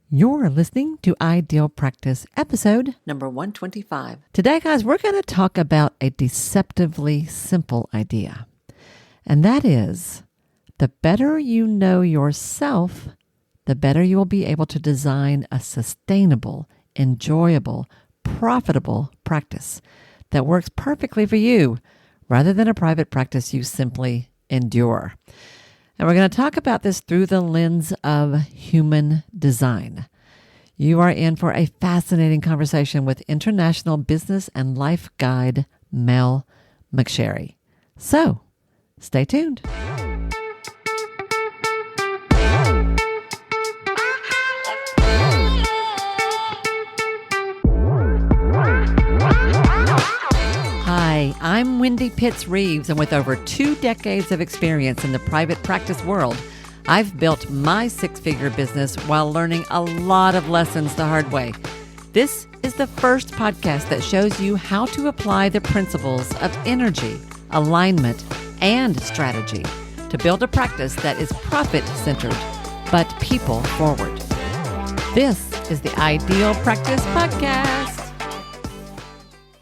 You're listening to Ideal Practice episode number 125. Today, guys, we're going to talk about a deceptively simple idea. And that is, the better you know yourself, the better you will be able to design a sustainable, enjoyable, profitable practice that works perfectly for you rather than a private practice you simply endure. And we're going to talk about this through the lens of human design. You are in for a fascinating conversation with international business and life guide Mel McSherry. So, stay tuned. Hi, I'm Wendy Pitts-Reeves, and with over 2 decades of experience in the private practice world, I've built my 6-figure business while learning a lot of lessons the hard way. This is the first podcast that shows you how to apply the principles of energy, alignment, and strategy to build a practice that is profit-centered, but people-forward. This is the Ideal Practice Podcast.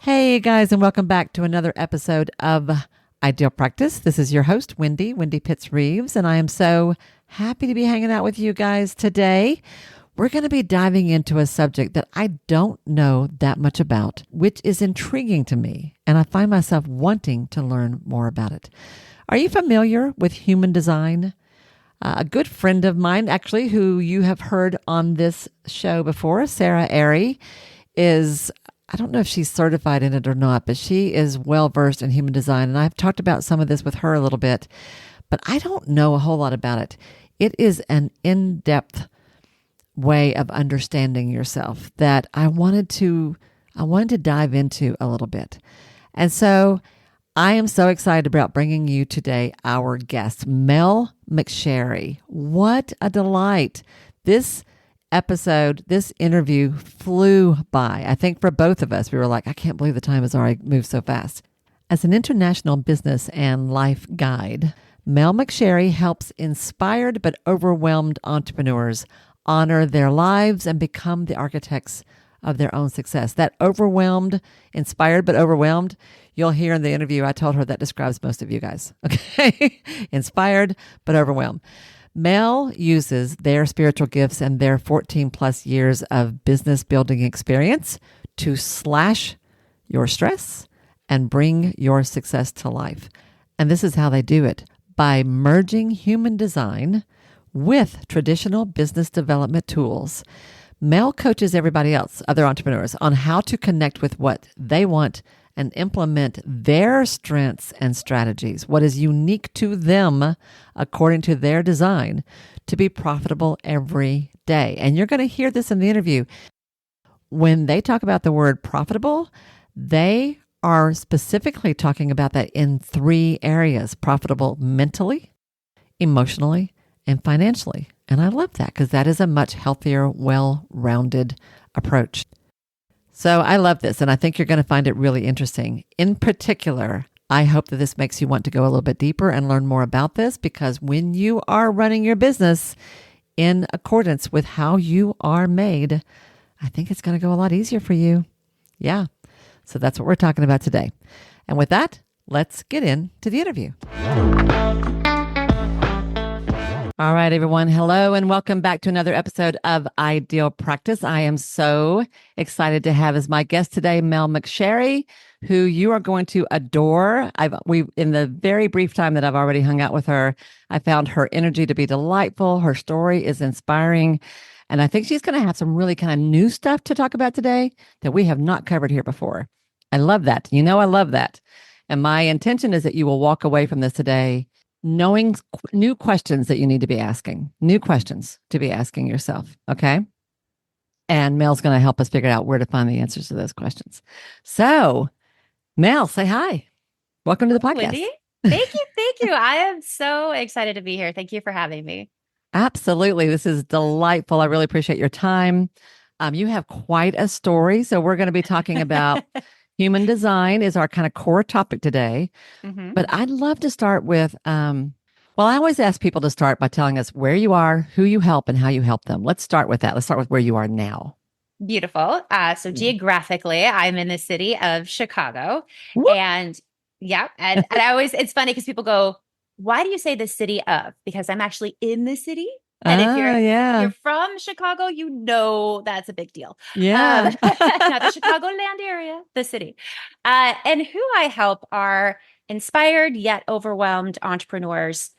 Hey guys, and welcome back to another episode of Ideal Practice. This is your host, Wendy Pitts-Reeves, and I am so happy to be hanging out with you guys today. We're going to be diving into a subject that I don't know that much about, which is intriguing to me, and I find myself wanting to learn more about it. Are you familiar with human design? A good friend of mine, actually, who you have heard on this show before, Sarah Airy, I don't know if she's certified in it or not, but she is well-versed in human design. And I've talked about some of this with her a little bit, but I don't know a whole lot about it. It is an in-depth way of understanding yourself that I wanted to dive into a little bit. And so I am so excited about bringing you today our guest, Mel McSherry. What a delight. This interview flew by. I think for both of us, we were like, I can't believe the time has already moved so fast. As an international business and life guide, Mel McSherry helps inspired but overwhelmed entrepreneurs honor their lives and become the architects of their own success. That inspired but overwhelmed, you'll hear in the interview, I told her that describes most of you guys. Okay? Inspired but overwhelmed. Mel uses their spiritual gifts and their 14 plus years of business building experience to slash your stress and bring your success to life. And this is how they do it, by merging human design with traditional business development tools. Mel coaches everybody else, other entrepreneurs, on how to connect with what they want and implement their strengths and strategies, what is unique to them according to their design, to be profitable every day. And you're going to hear this in the interview. When they talk about the word profitable, they are specifically talking about that in 3 areas: profitable mentally, emotionally, and financially. And I love that because that is a much healthier, well-rounded approach. So I love this, and I think you're going to find it really interesting. In particular, I hope that this makes you want to go a little bit deeper and learn more about this, because when you are running your business in accordance with how you are made, I think it's going to go a lot easier for you. Yeah. So that's what we're talking about today. And with that, let's get into the interview. All right, everyone. Hello, and welcome back to another episode of Ideal Practice. I am so excited to have as my guest today, Mel McSherry, who you are going to adore. In the very brief time that I've already hung out with her, I found her energy to be delightful. Her story is inspiring. And I think she's going to have some really kind of new stuff to talk about today that we have not covered here before. I love that. I love that. And my intention is that you will walk away from this today knowing new questions that you need to be asking, new questions to be asking yourself. Okay. And Mel's going to help us figure out where to find the answers to those questions. So, Mel, say hi. Welcome to the podcast. Wendy, thank you. Thank you. I am so excited to be here. Thank you for having me. Absolutely. This is delightful. I really appreciate your time. You have quite a story. So we're going to be talking about human design is our kind of core topic today. Mm-hmm. But I'd love to start with Well, I always ask people to start by telling us where you are, who you help, and how you help them. Let's start with that. Let's start with where you are now. Beautiful. So Yeah. geographically, I'm in the city of Chicago. Whoop. And yeah, and I always, it's funny because people go, why do you say the city of? Because I'm actually in the city. And Ah, if you're yeah. from Chicago, you know that's a big deal. Um, Yeah. not the Chicagoland area, the city. And who I help are inspired yet overwhelmed entrepreneurs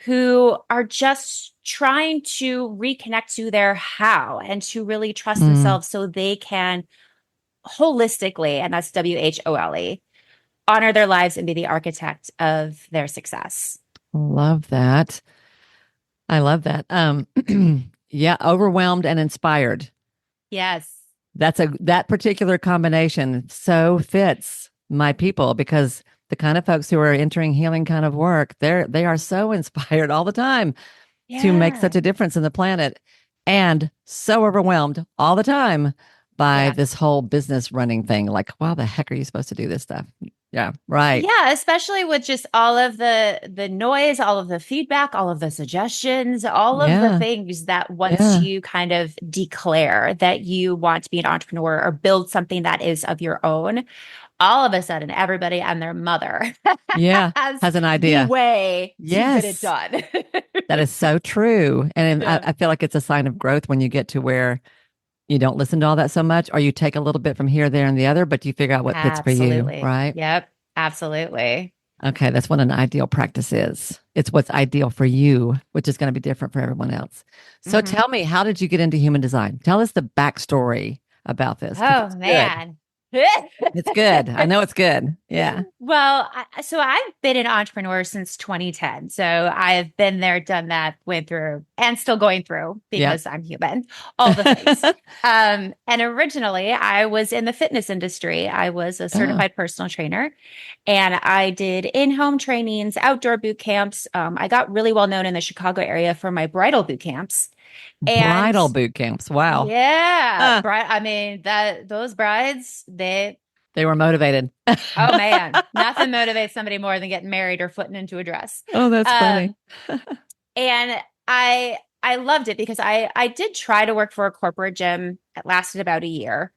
who are just trying to reconnect to their how and to really trust Mm, themselves so they can holistically, and that's WHOLE, honor their lives and be the architect of their success. love that. I love that. Yeah, overwhelmed and inspired. Yes. That particular combination so fits my people because the kind of folks who are entering healing kind of work, they are so inspired all the time to make such Yeah. a difference in the planet and so overwhelmed all the time by Yeah. this whole business running thing. Like, wow, the heck are you supposed to do this stuff? Yeah, right. Yeah, especially with just all of the noise, all of the feedback, all of the suggestions, all of the Yeah, things that once yeah, you kind of declare that you want to be an entrepreneur or build something that is of your own, all of a sudden everybody and their mother yeah. has Has an the idea. way to get it Yes, done. that is so true. And Yeah. I feel like it's a sign of growth when you get to where you don't listen to all that so much, or you take a little bit from here, there, and the other, but you figure out what fits for you, Absolutely. right? Yep. Absolutely. Okay, that's what an ideal practice is. It's what's ideal for you, which is going to be different for everyone else. So Hmm. tell me, how did you get into human design? Tell us the backstory about this because Oh it's good. man. It's good. I know it's good. Yeah. Well, so I've been an entrepreneur since 2010. So I've been there, done that, went through, and still going through Yep. because I'm human, all the things. And originally, I was in the fitness industry. I was a Oh, certified personal trainer, and I did in-home trainings, outdoor boot camps. I got really well known in the Chicago area for my bridal boot camps, and bridal boot camps. Wow. yeah, Ah, bride. I mean that those brides, they were motivated. oh man, nothing motivates somebody more than getting married or footing into a dress. Oh, that's funny. Um, and I loved it because I did try to work for a corporate gym. It lasted about a year.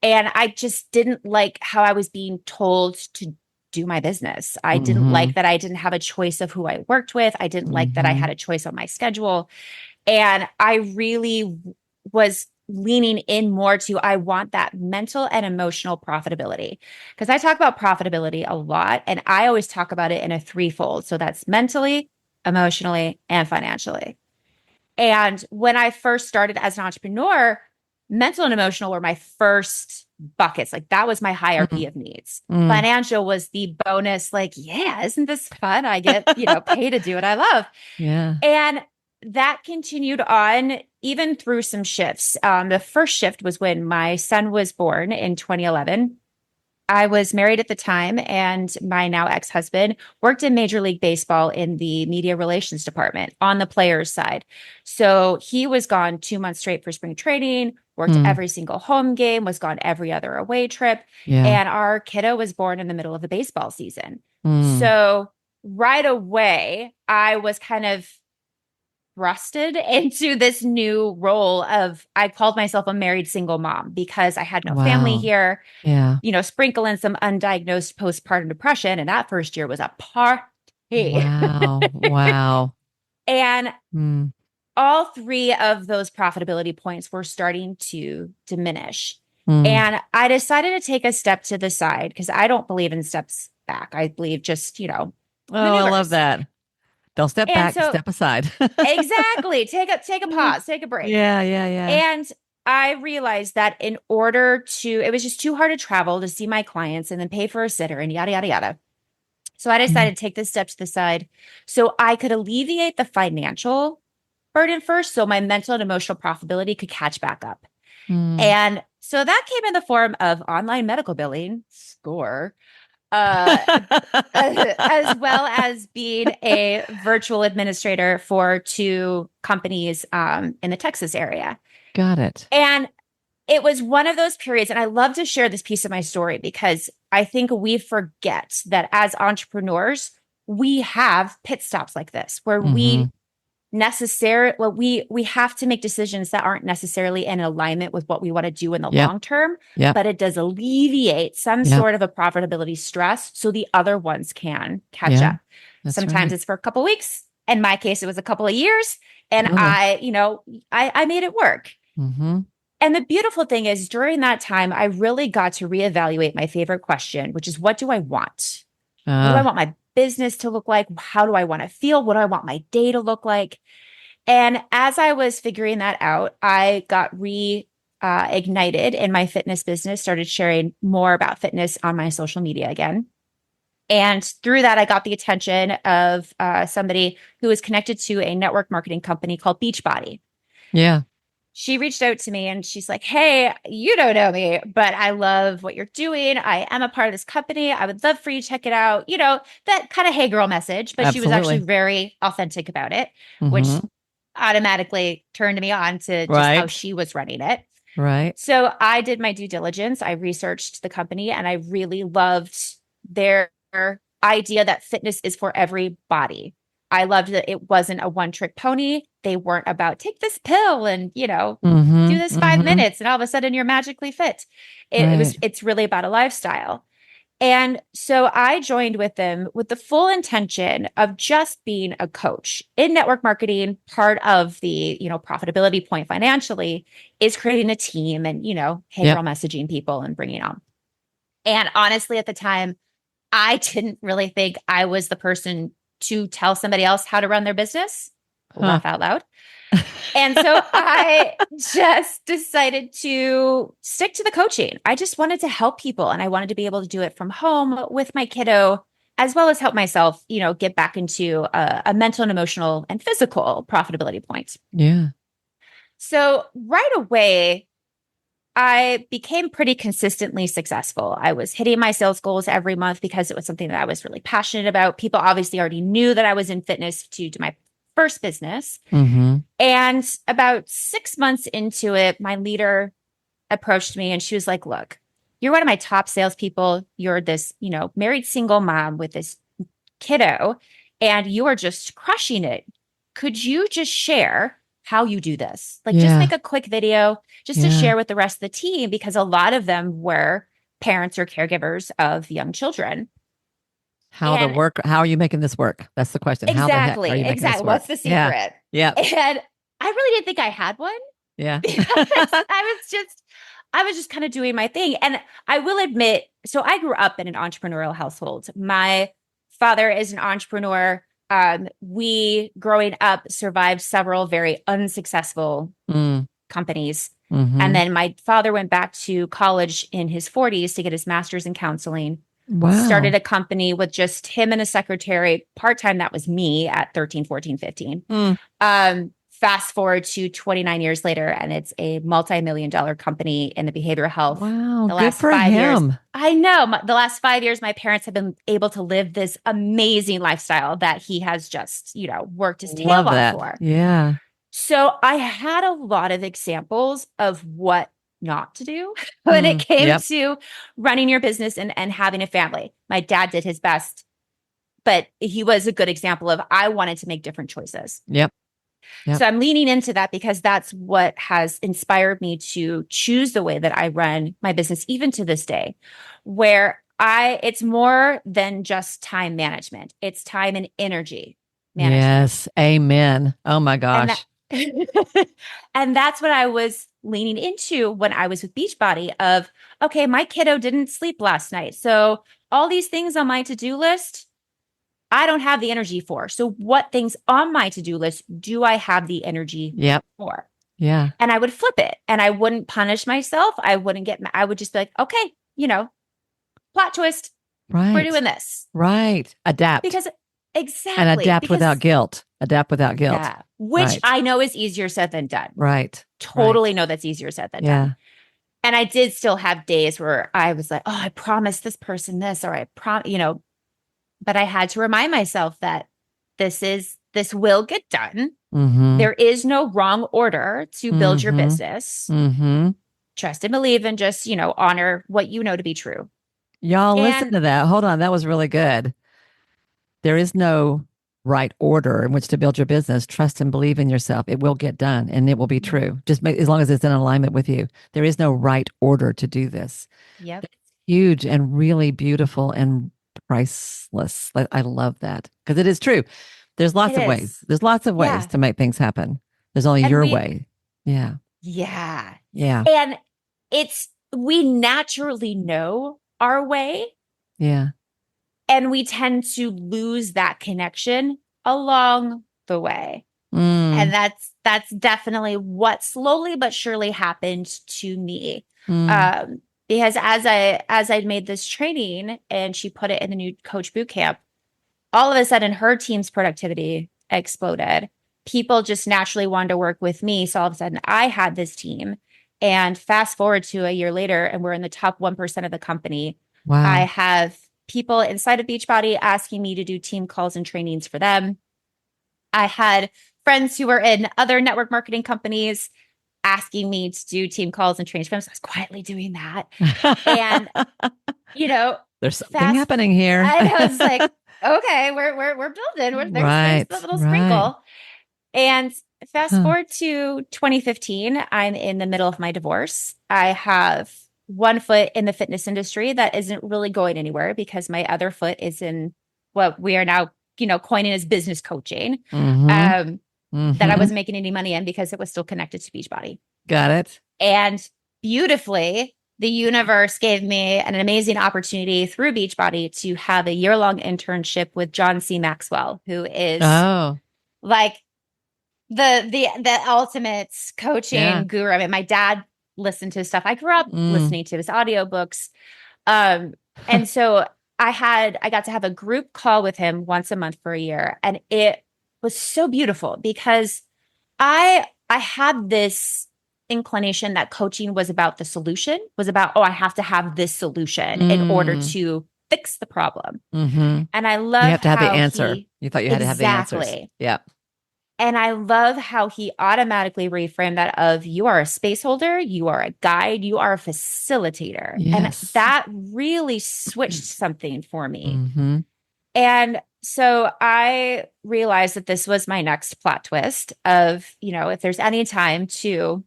And I just didn't like how I was being told to do my business. I didn't Mm-hmm. like that I didn't have a choice of who I worked with. I didn't like that I Mm-hmm. had a choice on my schedule. And I really was leaning in more to I want that mental and emotional profitability. Because I talk about profitability a lot, and I always talk about it in a threefold. So that's mentally, emotionally, and financially. And when I first started as an entrepreneur, mental and emotional were my first buckets. Like that was my hierarchy of needs. Mm-hmm. Financial was the bonus, like, yeah, isn't this fun? I get, paid to do what I love. Yeah. And that continued on even through some shifts. The first shift was when my son was born in 2011. I was married at the time, and my now ex husband worked in Major League Baseball in the media relations department on the players' side. So he was gone 2 months straight for spring training, worked Mm, every single home game, was gone every other away trip. yeah. And our kiddo was born in the middle of the baseball season. Mm, So right away, I was kind of thrusted into this new role of I called myself a married single mom because I had no family wow. here, Yeah. sprinkle in some undiagnosed postpartum depression. And that first year was a party. Wow. Wow. And Mm, all three of those profitability points were starting to diminish. mm. And I decided to take a step to the side because I don't believe in steps back. I believe just, Oh, I love maneuvers. that. They'll step And back, so step aside. exactly, take a pause, take a break. Yeah, yeah, yeah. And I realized that in order to, it was just too hard to travel to see my clients and then pay for a sitter and yada, yada, yada. So I Mm, decided to take this step to the side so I could alleviate the financial burden first so my mental and emotional profitability could catch back up. mm. And so that came in the form of online medical billing, score, uh, as well as being a virtual administrator for two companies in the Texas area. Got it. And it was one of those periods, and I love to share this piece of my story because I think we forget that as entrepreneurs, we have pit stops like this where Mm-hmm. we have to make decisions that aren't necessarily in alignment with what we want to do in the Yep. long term, Yep. but it does alleviate some Yep. sort of a profitability stress so the other ones can catch Yeah. up. That's Sometimes right. it's for a couple of weeks. In my case, it was a couple of years, and Totally. I made it work. Mm-hmm. And the beautiful thing is, during that time, I really got to reevaluate my favorite question, which is, what do I want? What do I Uh, want my business to look like? How do I want to feel? What do I want my day to look like? And as I was figuring that out, I got ignited in my fitness business, started sharing more about fitness on my social media again. And through that, I got the attention of somebody who was connected to a network marketing company called Beachbody. yeah. She reached out to me and she's like, "Hey, you don't know me, but I love what you're doing. I am a part of this company. I would love for you to check it out." That kind of hey girl message, but she was actually Absolutely. very authentic about it, which Mm-hmm. automatically turned me on to just how Right. she was running it. Right. So I did my due diligence. I researched the company and I really loved their idea that fitness is for everybody. I loved that it wasn't a one trick pony. They weren't about take this pill and, do Mm-hmm. this five Mm-hmm. minutes and all of a sudden you're magically fit. Right. It's really about a lifestyle. And so I joined with them with the full intention of just being a coach in network marketing. Part of the, profitability point financially is creating a team and, hey Yep. girl messaging people and bringing on. And honestly, at the time, I didn't really think I was the person to tell somebody else how to run their business. Huh. Laugh out loud. And so I just decided to stick to the coaching. I just wanted to help people and I wanted to be able to do it from home with my kiddo, as well as help myself, get back into a mental and emotional and physical profitability point. Yeah. So right away, I became pretty consistently successful. I was hitting my sales goals every month because it was something that I was really passionate about. People obviously already knew that I was in fitness to do my first business. Mm-hmm. And about 6 months into it, my leader approached me and she was like, "Look, you're one of my top salespeople. You're this, married single mom with this kiddo, and you are just crushing it. Could you just share how you do this? Like, just Yeah. make a quick video just to Yeah. share with the rest of the team, because a lot of them were parents or caregivers of young children." And How are you making this work? That's the question. How the heck are exactly, you making this exactly. work? What's the Yeah. secret? Yeah. And I really didn't think I had one Yeah. because I was just kind of doing my thing. And I will admit, so I grew up in an entrepreneurial household. My father is an entrepreneur. We, growing up, survived several very unsuccessful Mm. companies. And Mm-hmm. then my father went back to college in his 40s to get his master's in counseling, started Wow. a company with just him and a secretary part time. That was me at 13, 14, 15. Mm. Fast forward to 29 years later, and it's a multi-million dollar company in the behavioral health. Wow. The Good last for 5 years, him. I know the last 5 years, my parents have been able to live this amazing lifestyle that he has just, worked his tail Love off that. for. Yeah. So I had a lot of examples of what not to do when it came Yep. to running your business and having a family. My dad did his best, but he was a good example of I wanted to make different choices. Yep. Yep. So I'm leaning into that because that's what has inspired me to choose the way that I run my business, even to this day, where it's more than just time management. It's time and energy management. Yes. Amen. Oh my And that gosh. and that's what I was leaning into when I was with Beachbody of, okay, my kiddo didn't sleep last night. So all these things on my to-do list, I don't have the energy for. So what things on my to-do list do I have the energy Yep. for? Yeah. And I would flip it and I wouldn't punish myself. I wouldn't I would just be like, okay, plot twist, we're Right. doing this. Right. Adapt Because and exactly, adapt without because guilt. Adapt without guilt. yeah, which Right. I know is easier said than done. Right. Right. Totally know that's easier said than done. Yeah. And I did still have days where I was like, oh, I promised this person this, or but I had to remind myself that this will get done. Mm-hmm. There is no wrong order to build your Mm-hmm. business. Mm-hmm. Trust and believe and just, honor what you know to be true. Y'all listen And to that. Hold on. That was really good. There is no right order in which to build your business. Trust and believe in yourself. It will get done and it will be Mhm. true. Just make, as long as it's in alignment with you. There is no right order to do this. Yep. That's huge and really beautiful and priceless. I love that because it is true. There's It lots of ways. is. There's lots of ways Yeah. to make things happen. There's only And your we, way. Yeah. yeah. Yeah. And we naturally know our way, Yeah. and we tend to lose that connection along the way. And Mm, that's definitely what slowly but surely happened to me. mm. Um, because as I made this training and she put it in the new coach boot camp, all of a sudden her team's productivity exploded. People just naturally wanted to work with me. So all of a sudden I had this team. And fast forward to a year later, and we're in the top 1% of the company. I Wow. have people inside of Beachbody asking me to do team calls and trainings for them. I had friends who were in other network marketing companies asking me to do team calls and trainings for them. So I was quietly doing that. And, you know, There's something fast, happening here. and I was like, okay, we're building. There's the Right. little Right. sprinkle. And fast Huh. forward to 2015, I'm in the middle of my divorce. I have one foot in the fitness industry that isn't really going anywhere because my other foot is in what we are now, coining as business coaching. Mm-hmm. Um, that I Mm-hmm. wasn't making any money in because it was still connected to Beachbody. Got it. And beautifully, the universe gave me an amazing opportunity through Beachbody to have a year-long internship with John C. Maxwell, who is Oh, like the ultimate yeah. coaching guru. I mean, my dad listened to his stuff. I grew up Mm. listening to his audiobooks. Um, and so I got to have a group call with him once a month for a year. And it was so beautiful because I had this inclination that coaching was about the solution, was about, oh, I have to have this solution in order Mm. to fix the problem. Mm-hmm. And I You love have to have the how answer. he You thought you had to have the answers. exactly. Yeah. And I love how he automatically reframed that of you are a space holder, you are a guide, you are a facilitator. And Yes. that really switched something for me. Mm-hmm. And so I realized that this was my next plot twist of, if there's any time to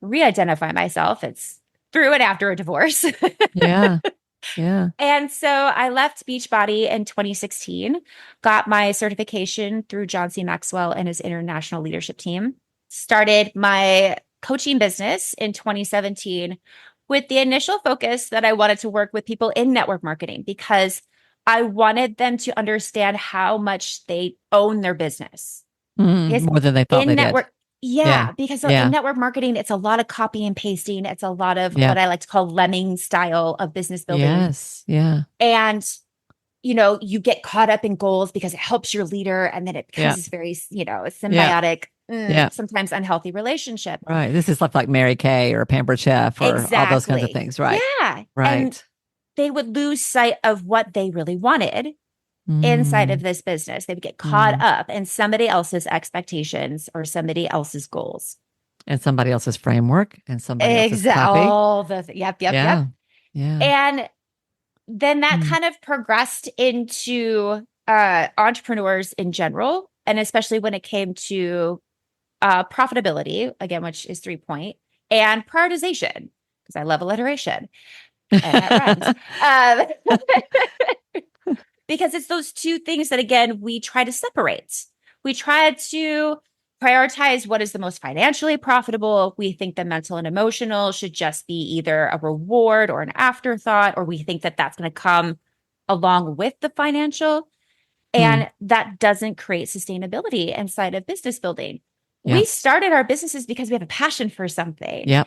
re-identify myself, it's through and after a divorce. Yeah. Yeah. And so I left Beachbody in 2016, got my certification through John C. Maxwell and his international leadership team, started my coaching business in 2017 with the initial focus that I wanted to work with people in network marketing because I wanted them to understand how much they own their business. Mm. Because More than they thought in they did. network, Yeah. yeah, because in Yeah. network marketing, it's a lot of copy and pasting. It's a lot of Yeah. what I like to call lemming style of business building. Yes. Yeah. And, you get caught up in goals because it helps your leader. And then it becomes Yeah. this very, Yeah. symbiotic, Yeah. sometimes unhealthy relationship. Right. This is stuff like Mary Kay or Pampered Chef or all those kinds of Exactly. things. Right. Yeah. And Right. they would lose sight of what they really wanted inside of Mm. this business. They would get caught Mm. up in somebody else's expectations or somebody else's goals. And somebody else's framework and somebody else's Exactly. copy. All the yep. Yeah. Yeah. And then that Mm. kind of progressed into entrepreneurs in general, and especially when it came to profitability, again, which is 3 point, and prioritization, because I love alliteration and that rhymes. Because it's those two things that, again, we try to separate. We try to prioritize what is the most financially profitable. We think the mental and emotional should just be either a reward or an afterthought, or we think that that's going to come along with the financial. Mm. And that doesn't create sustainability inside of business building. We Yep. started our businesses because we have a passion for something. Yep.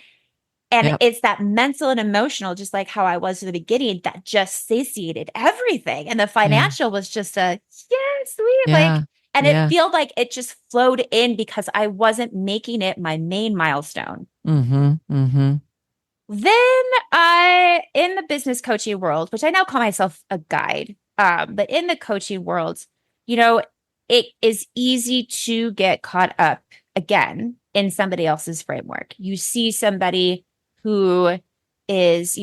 And Yep. it's that mental and emotional, just like how I was at the beginning, that just satiated everything. And the Yeah. financial was just a, yeah, sweet. Yeah. And it Yeah. felt like it just flowed in because I wasn't making it my main milestone. Mm-hmm. Mm-hmm. Then in the business coaching world, which I now call myself a guide, but in the coaching world, it is easy to get caught up again in somebody else's framework. You see somebody who is,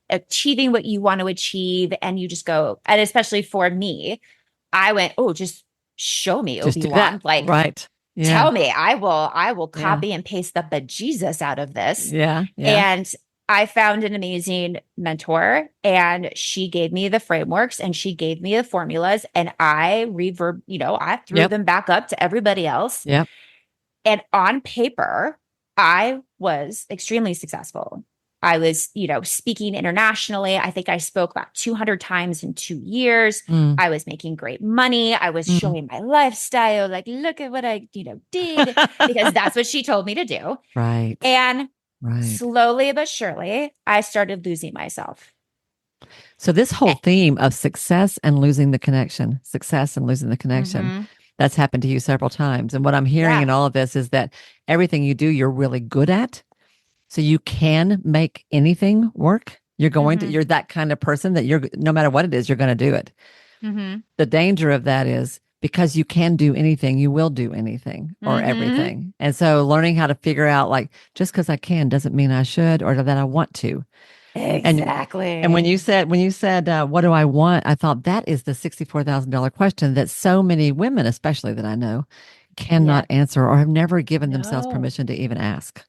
achieving what you want to achieve, and you just go, and especially for me, I went, oh, just show me, Just do that. Obi-Wan. Like, Right. Yeah. tell me, I will Yeah. copy and paste the bejesus out of this. Yeah. Yeah. And I found an amazing mentor, and she gave me the frameworks and she gave me the formulas, and I threw Yep. them back up to everybody else. Yep. And on paper, I was extremely successful. I was, speaking internationally. I think I spoke about 200 times in 2 years. Mm. I was making great money. I was Mm. showing my lifestyle, like, look at what I, did, because that's what she told me to do. Right. And Right. slowly but surely, I started losing myself. So this whole theme of success and losing the connection, success and losing the connection, Mm-hmm. that's happened to you several times. And what I'm hearing Yeah. in all of this is that everything you do, you're really good at. So you can make anything work. Mm-hmm. You're that kind of person that no matter what it is, you're going to do it. Mm-hmm. The danger of that is because you can do anything, you will do anything or Mm-hmm. everything. And so learning how to figure out like, just because I can doesn't mean I should or that I want to. And Exactly. when you said, what do I want? I thought that is the $64,000 question that so many women, especially that I know, Yeah. cannot answer or have never given themselves No. permission to even ask.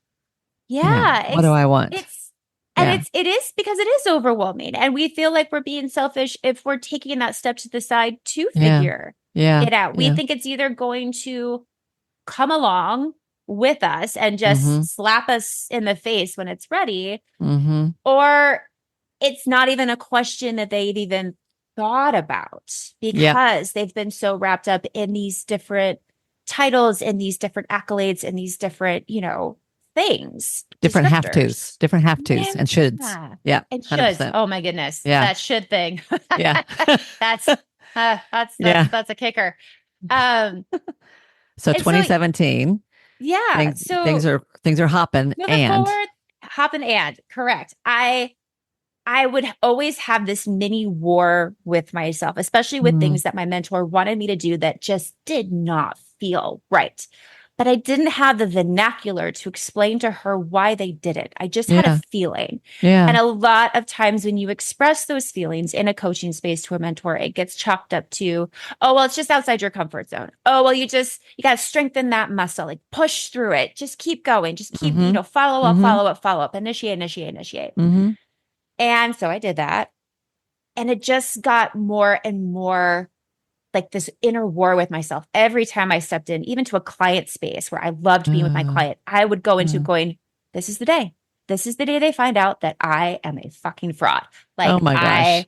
Yeah. Yeah, What do I want? it's and Yeah. it is because it is overwhelming, and we feel like we're being selfish if we're taking that step to the side to Yeah. figure Yeah. it out. We Yeah. think it's either going to come along with us and Mm-hmm. just slap us in the face when it's ready, Mm-hmm. or it's not even a question that they've even thought about Yeah. because they've been so wrapped up in these different titles and these different accolades and these different, things, descriptors. Different have tos and shoulds. Yeah. Yeah. And shoulds. 100%. Oh my goodness. Yeah. That should thing. Yeah. That's that's Yeah. that's a kicker. Um So and so 2017, yeah, so things are hopping moving and forward, hopping and correct. I would always have this mini war with myself, especially with mm, things that my mentor wanted me to do that just did not feel right. But I didn't have the vernacular to explain to her why they did it. I just had a yeah. feeling. Yeah. And a lot of times when you express those feelings in a coaching space to a mentor, it gets chalked up to, oh, well, it's just outside your comfort zone. Oh, well, you got to strengthen that muscle, like push through it. Just keep going. Just keep, Mm-hmm. follow up, Mm-hmm. follow up, follow up, initiate, initiate, initiate. Mm-hmm. And so I did that. And it just got more and more like this inner war with myself. Every time I stepped in, even to a client space where I loved being with my client, I would go into going, this is the day. This is the day they find out that I am a fucking fraud. Oh Like my gosh.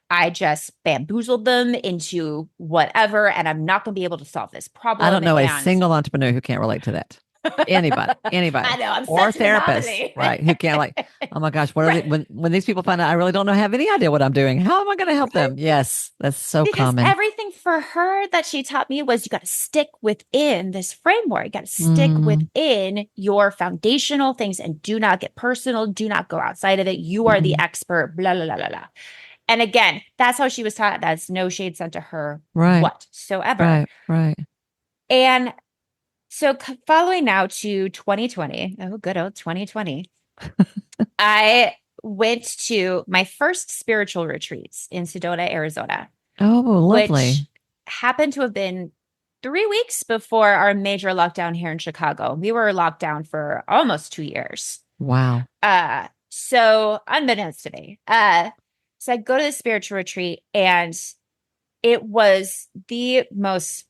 I just bamboozled them into whatever, and I'm not going to be able to solve this I don't problem. know a And single entrepreneur who can't relate to that. Anybody, I know I'm or such an therapist, anomaly. right? Who can't like, oh my gosh, what are Right. they, when these people find out, I really don't have any idea what I'm doing. How am I going to help them? Yes, that's so Because common. everything for her that she taught me was you got to stick within this framework. You got to stick Mm, within your foundational things and do not get personal. Do not go outside of it. You are the mm, expert, blah, blah, blah, blah, blah. And again, that's how she was taught. That's no shade sent to her right, whatsoever. right, right. And so following now to 2020, oh, good old 2020, I went to my first spiritual retreats in Sedona, Arizona, Oh, which lovely. happened to have been 3 weeks before our major lockdown here in Chicago. We were locked down for almost 2 years. Wow. So unbeknownst to me. So I go to the spiritual retreat, and it was the most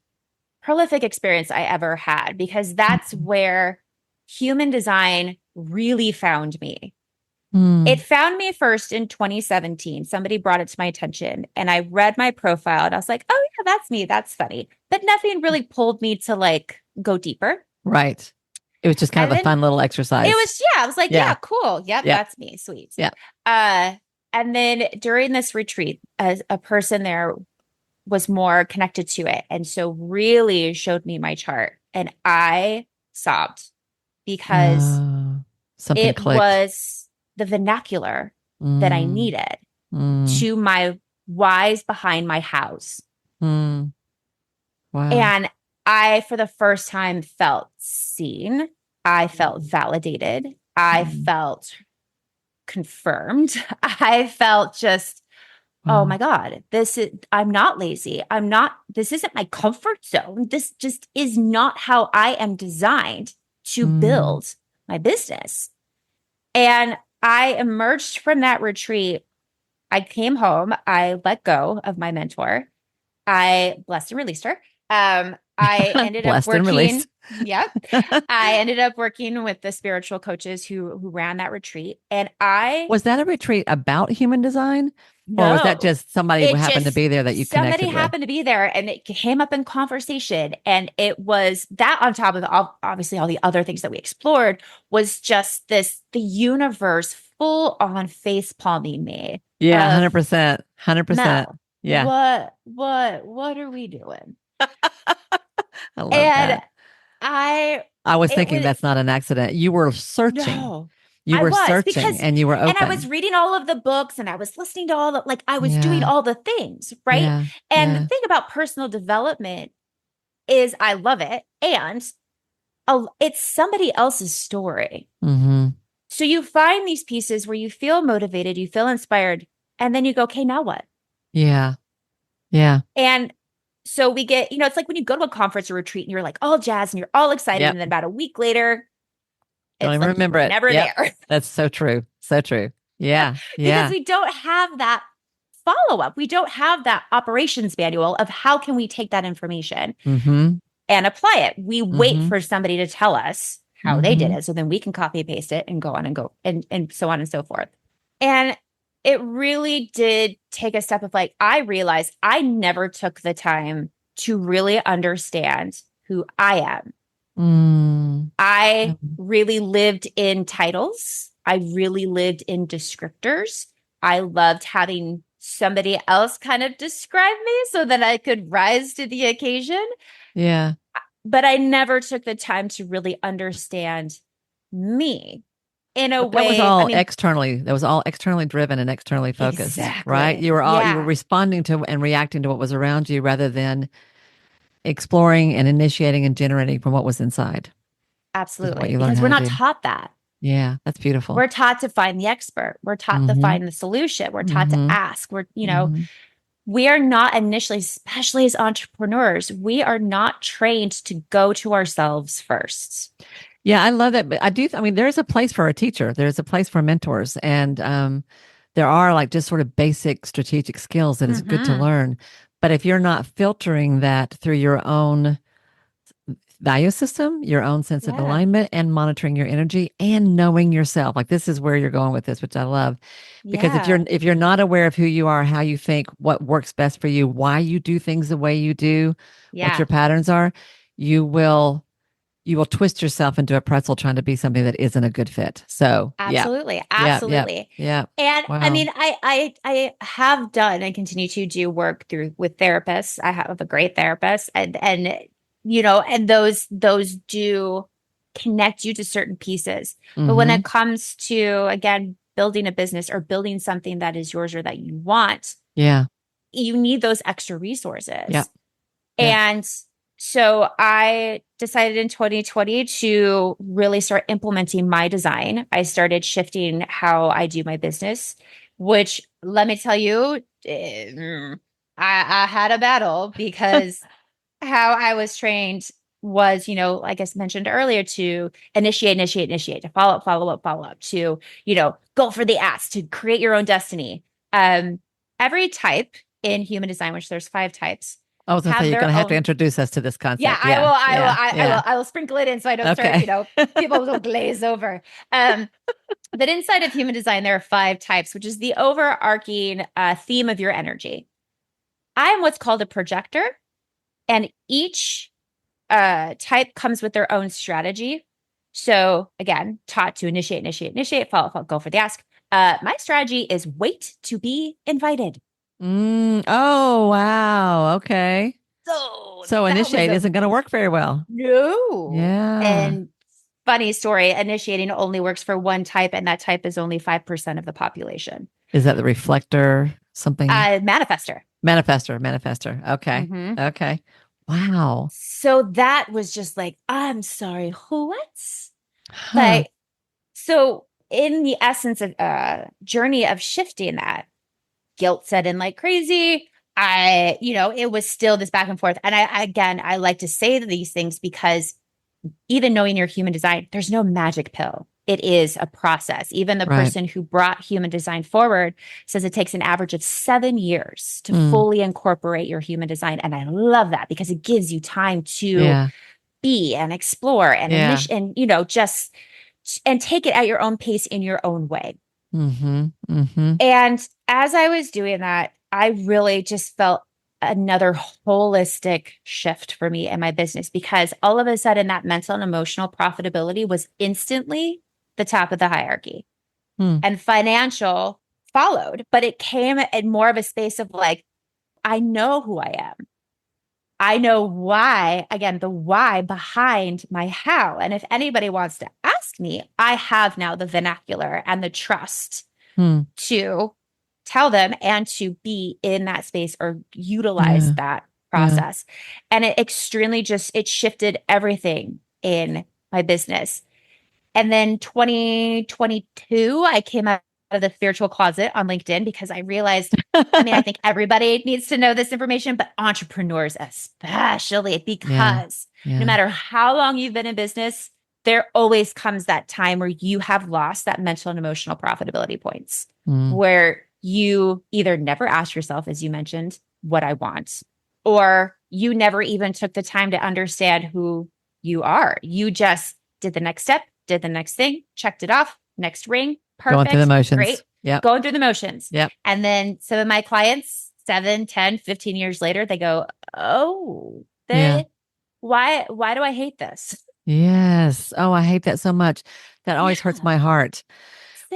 prolific experience I ever had, because that's where human design really found me. It Mm, found me first in 2017. Somebody brought it to my attention, and I read my profile, and I was like, oh yeah, that's me. That's funny. But nothing really pulled me to like go deeper. right. It was just kind And of a then fun little exercise. I was like, Yeah. yeah, cool. Yep, Yeah. that's me. Sweet. Yeah. And then during this retreat, as a person there was more connected to it. And so really showed me my chart. And I sobbed because Something it clicked. was the vernacular that I Mm, needed mm, to my whys behind my hows. mm. Wow. And I, for the first time, felt seen. I felt validated. I Mm. felt confirmed. I felt just oh my Wow. God, I'm not lazy. This isn't my comfort zone. This just is not how I am designed to Mm. build my business. And I emerged from that retreat. I came home. I let go of my mentor. I blessed and released her. I ended up Blessed and working. released. Yep. I ended up working with the spiritual coaches who ran that retreat. And I Was that a retreat about human design? Or was that no, just somebody who it happened to just be there that you somebody connected with? happened to be there and it came up in conversation. And it was that on top of obviously all the other things that we explored was just the universe full on face palming me Yeah, of 100%. 100%. Mel, Yeah, what are we doing? I love And that. I, I was it thinking was, that's not an accident. You were searching. no, You I were was searching because, and you were and I was open. reading all of the books and I was listening to all the, like, I was doing Yeah, all the things, right? yeah, And the yeah. thing about personal development is I love it. And it's somebody else's story. Mm-hmm. So you find these pieces where you feel motivated, you feel inspired, and then you go, okay, now what? Yeah, yeah. And so we get, it's like when you go to a conference or retreat and you're like all jazzed and you're all excited. Yep. And then about a week later, Don't it's even like you remember were it. never Yep. there That's so true. So true. Yeah, because yeah. we don't have that follow up. We don't have that operations manual of how can we take that information Mm-hmm. and apply it. We wait Mm-hmm. for somebody to tell us how they did Mm-hmm. it. So then we can copy and paste it and go on and go and so on and so forth. And it really did take a step of like, I realized I never took the time to really understand who I am. Mm. I really lived in titles. I really lived in descriptors. I loved having somebody else kind of describe me so that I could rise to the occasion. Yeah. But I never took the time to really understand me in a But that was way. I all mean, externally. That was all externally driven and externally focused, right? exactly. You were Yeah, responding to and reacting to what was around you rather than exploring and initiating and generating from what was inside. Is what absolutely. you learn Because how we're to not do. taught that. Yeah, that's beautiful. We're taught to find the expert. We're taught to Mm-hmm. find the solution. We're taught to Mm-hmm. ask. Mm-hmm. We are not initially, especially as entrepreneurs, we are not trained to go to ourselves first. Yeah, I love that. But I do. I mean, there's a place for a teacher. There's a place for mentors, and there are like just sort of basic strategic skills that is good to Mm-hmm. learn. But if you're not filtering that through your own value system, your own sense of Yeah. alignment, and monitoring your energy and knowing yourself, like this is where you're going with this, which I love. Because Yeah. if you're not aware of who you are, how you think, what works best for you, why you do things the way you do, what Yeah. your patterns are, you will you will twist yourself into a pretzel trying to be something that isn't a good fit. So, yeah, Absolutely. yeah, yeah, Absolutely. yeah. And I Wow. mean, I have done and continue to do work through with therapists. I have a great therapist and those do connect you to certain pieces. But when Mm-hmm. it comes to again building a business or building something that is yours or that you want, Yeah, you need those extra yeah, resources. yeah, And so I decided in 2020 to really start implementing my design. I started shifting how I do my business, which let me tell you, I had a battle because how I was trained was, like I mentioned earlier, to initiate, to follow up, to, go for the ask, to create your own destiny. Um, every type in human design, which there's 5 types, I was going to say have you're going their to have to own. introduce us to this Yeah, concept. I will, Yeah, I will, yeah, yeah. I will sprinkle it in so I don't start, Okay. people will glaze over. Um, but inside of human design, there are 5 types, which is the overarching theme of your energy. I am what's called a projector, and each type comes with their own strategy. So again, taught to initiate, follow, go for the ask. My strategy is wait to be invited. Oh, wow. Okay. So So that was initiate a isn't going to work very well. no. Yeah. And funny story, initiating only works for one type, and that type is only 5% of the population. Is that the reflector something? Manifester. Manifester. Okay. Mm-hmm. Okay. Wow. So that was just like, I'm sorry, what? Huh. Like, so in the essence of journey of shifting that, guilt set in like crazy. It was still this back and forth. And I like to say these things because even knowing your human design, there's no magic pill. It is a process. Even the Right. person who brought human design forward says it takes an average of 7 years to Mm. fully incorporate your human design. And I love that because it gives you time to Yeah. be and explore and Yeah. just and take it at your own pace in your own way. Mm-hmm. Mm-hmm. And as I was doing that, I really just felt another holistic shift for me in my business because all of a sudden that mental and emotional profitability was instantly the top of the hierarchy Mm. and financial followed, but it came in more of a space of like, I know who I am. I know why, again, the why behind my how. And if anybody wants to ask me, I have now the vernacular and the trust Mm. to tell them and to be in that space or utilize Yeah. that Yeah. process. And it extremely it shifted everything in my business. And then 2022, I came out of the spiritual closet on LinkedIn because I realized, I mean, I think everybody needs to know this information, but entrepreneurs especially, Yeah. because no Yeah. matter how long you've been in business, there always comes that time where you have lost that mental and emotional profitability points, Mm. where you either never ask yourself, as you mentioned, what I want, or you never even took the time to understand who you are. You just did the next step, did the next thing, checked it off, next ring, Going through the perfect, motions. great, Yep. going through the motions. Yep. And then some of my clients, 7, 10, 15 years later, they go, oh, Yeah. why do I hate this? Yes. Oh, I hate that so much. That always hurts Yeah, my heart.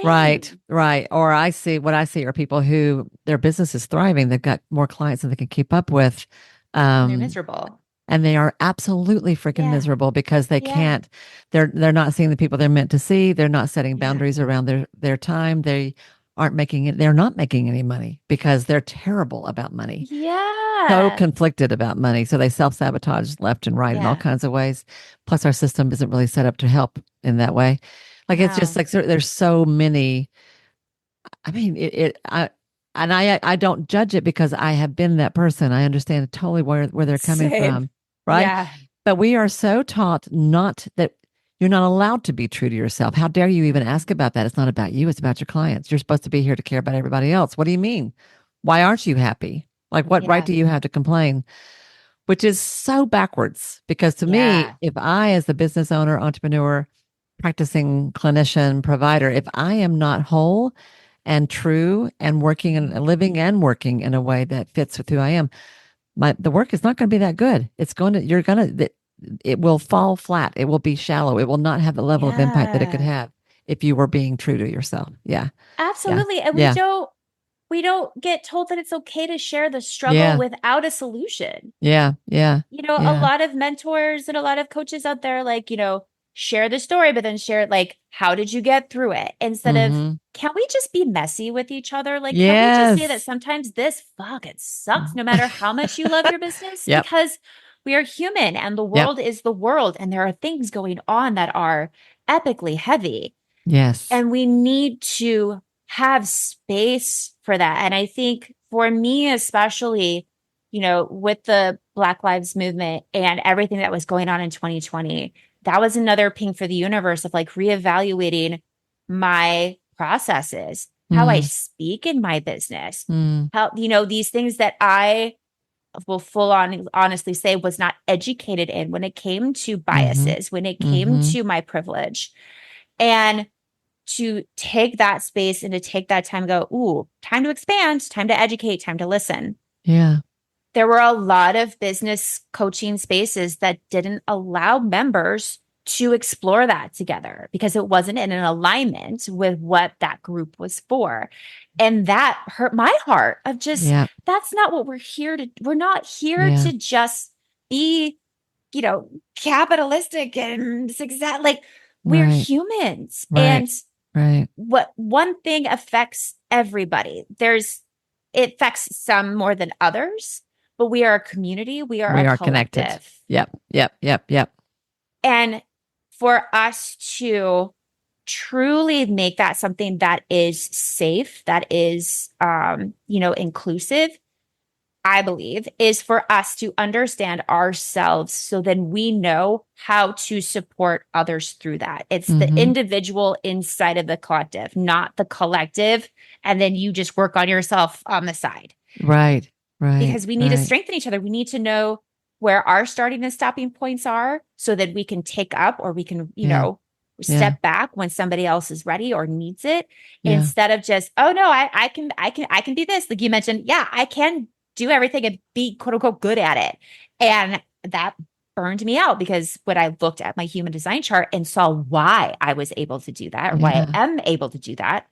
Right. same. Right. Or what I see are people who their business is thriving. They've got more clients than they can keep up with. And they're Um, miserable. and they are absolutely freaking Yeah, miserable because they yeah, can't, they're not seeing the people they're meant to see. They're not setting yeah, boundaries around their time. They're not making any money because they're terrible about money, so yeah, conflicted about money. So they self-sabotage left and right in all yeah. kinds of ways. Plus our system isn't really set up to help in that way. Like it's just No, like there's so many. I mean, I don't judge it because I have been that person. I understand totally where they're coming same. from, right? Yeah, But we are so taught not that you're not allowed to be true to yourself. How dare you even ask about that? It's not about you, it's about your clients. You're supposed to be here to care about everybody else. What do you mean? Why aren't you happy? Like, what right yeah, do you have to complain? Which is so backwards because to me, yeah, if I, as the business owner, entrepreneur, practicing clinician, provider, if I am not whole and true and working and living and working in a way that fits with who I am, the work is not going to be that good. It will fall flat. It will be shallow. It will not have the level of impact that it could yeah. have if you were being true to yourself. Yeah. Yeah. Absolutely. And Yeah. we don't get told that it's okay to share the struggle Yeah. without a solution. Yeah. Yeah. A Yeah. lot of mentors and a lot of coaches out there, like, share the story, but then share it like, how did you get through it? Instead of, Mm-hmm. can we just be messy with each other? Like, can we just say that Yes. sometimes this fucking sucks no matter how much you love your business? Yep. Because we are human and the Yep. world is the world, and there are things going on that are epically heavy. Yes. And we need to have space for that. And I think for me, especially, with the Black Lives Movement and everything that was going on in 2020, that was another ping for the universe of like reevaluating my processes, how I Mm, speak in my business, mm, how, these things that I will full on honestly say was not educated in when it came to mm-hmm, biases, when it came mm-hmm. to my privilege. And to take that space and to take that time and go, ooh, time to expand, time to educate, time to listen. Yeah. There were a lot of business coaching spaces that didn't allow members to explore that together because it wasn't in an alignment with what that group was for. And that hurt my heart of just, Yeah. that's not what we're not here Yeah. to just be, capitalistic and success. Like, we're Right. humans. Right. And Right. what one thing affects everybody. It affects some more than others, but we are a community, we are a We are connected. collective. Yep. Yep. Yep. Yep. And for us to truly make that something that is safe, that is, inclusive, I believe, is for us to understand ourselves so then we know how to support others through that. It's the Mm-hmm. individual inside of the collective, not the collective. And then you just work on yourself on the side Right. Right. because we need to Right. strengthen each other. We need to know where our starting and stopping points are so that we can take up or we can, Yeah. Yeah. step back when somebody else is ready or needs it Yeah. instead of just, oh no, I can do this. Like you mentioned, yeah, I can do everything and be quote unquote good at it. And that burned me out because when I looked at my human design chart and saw why I was able to do that or why I Yeah. am able to do that,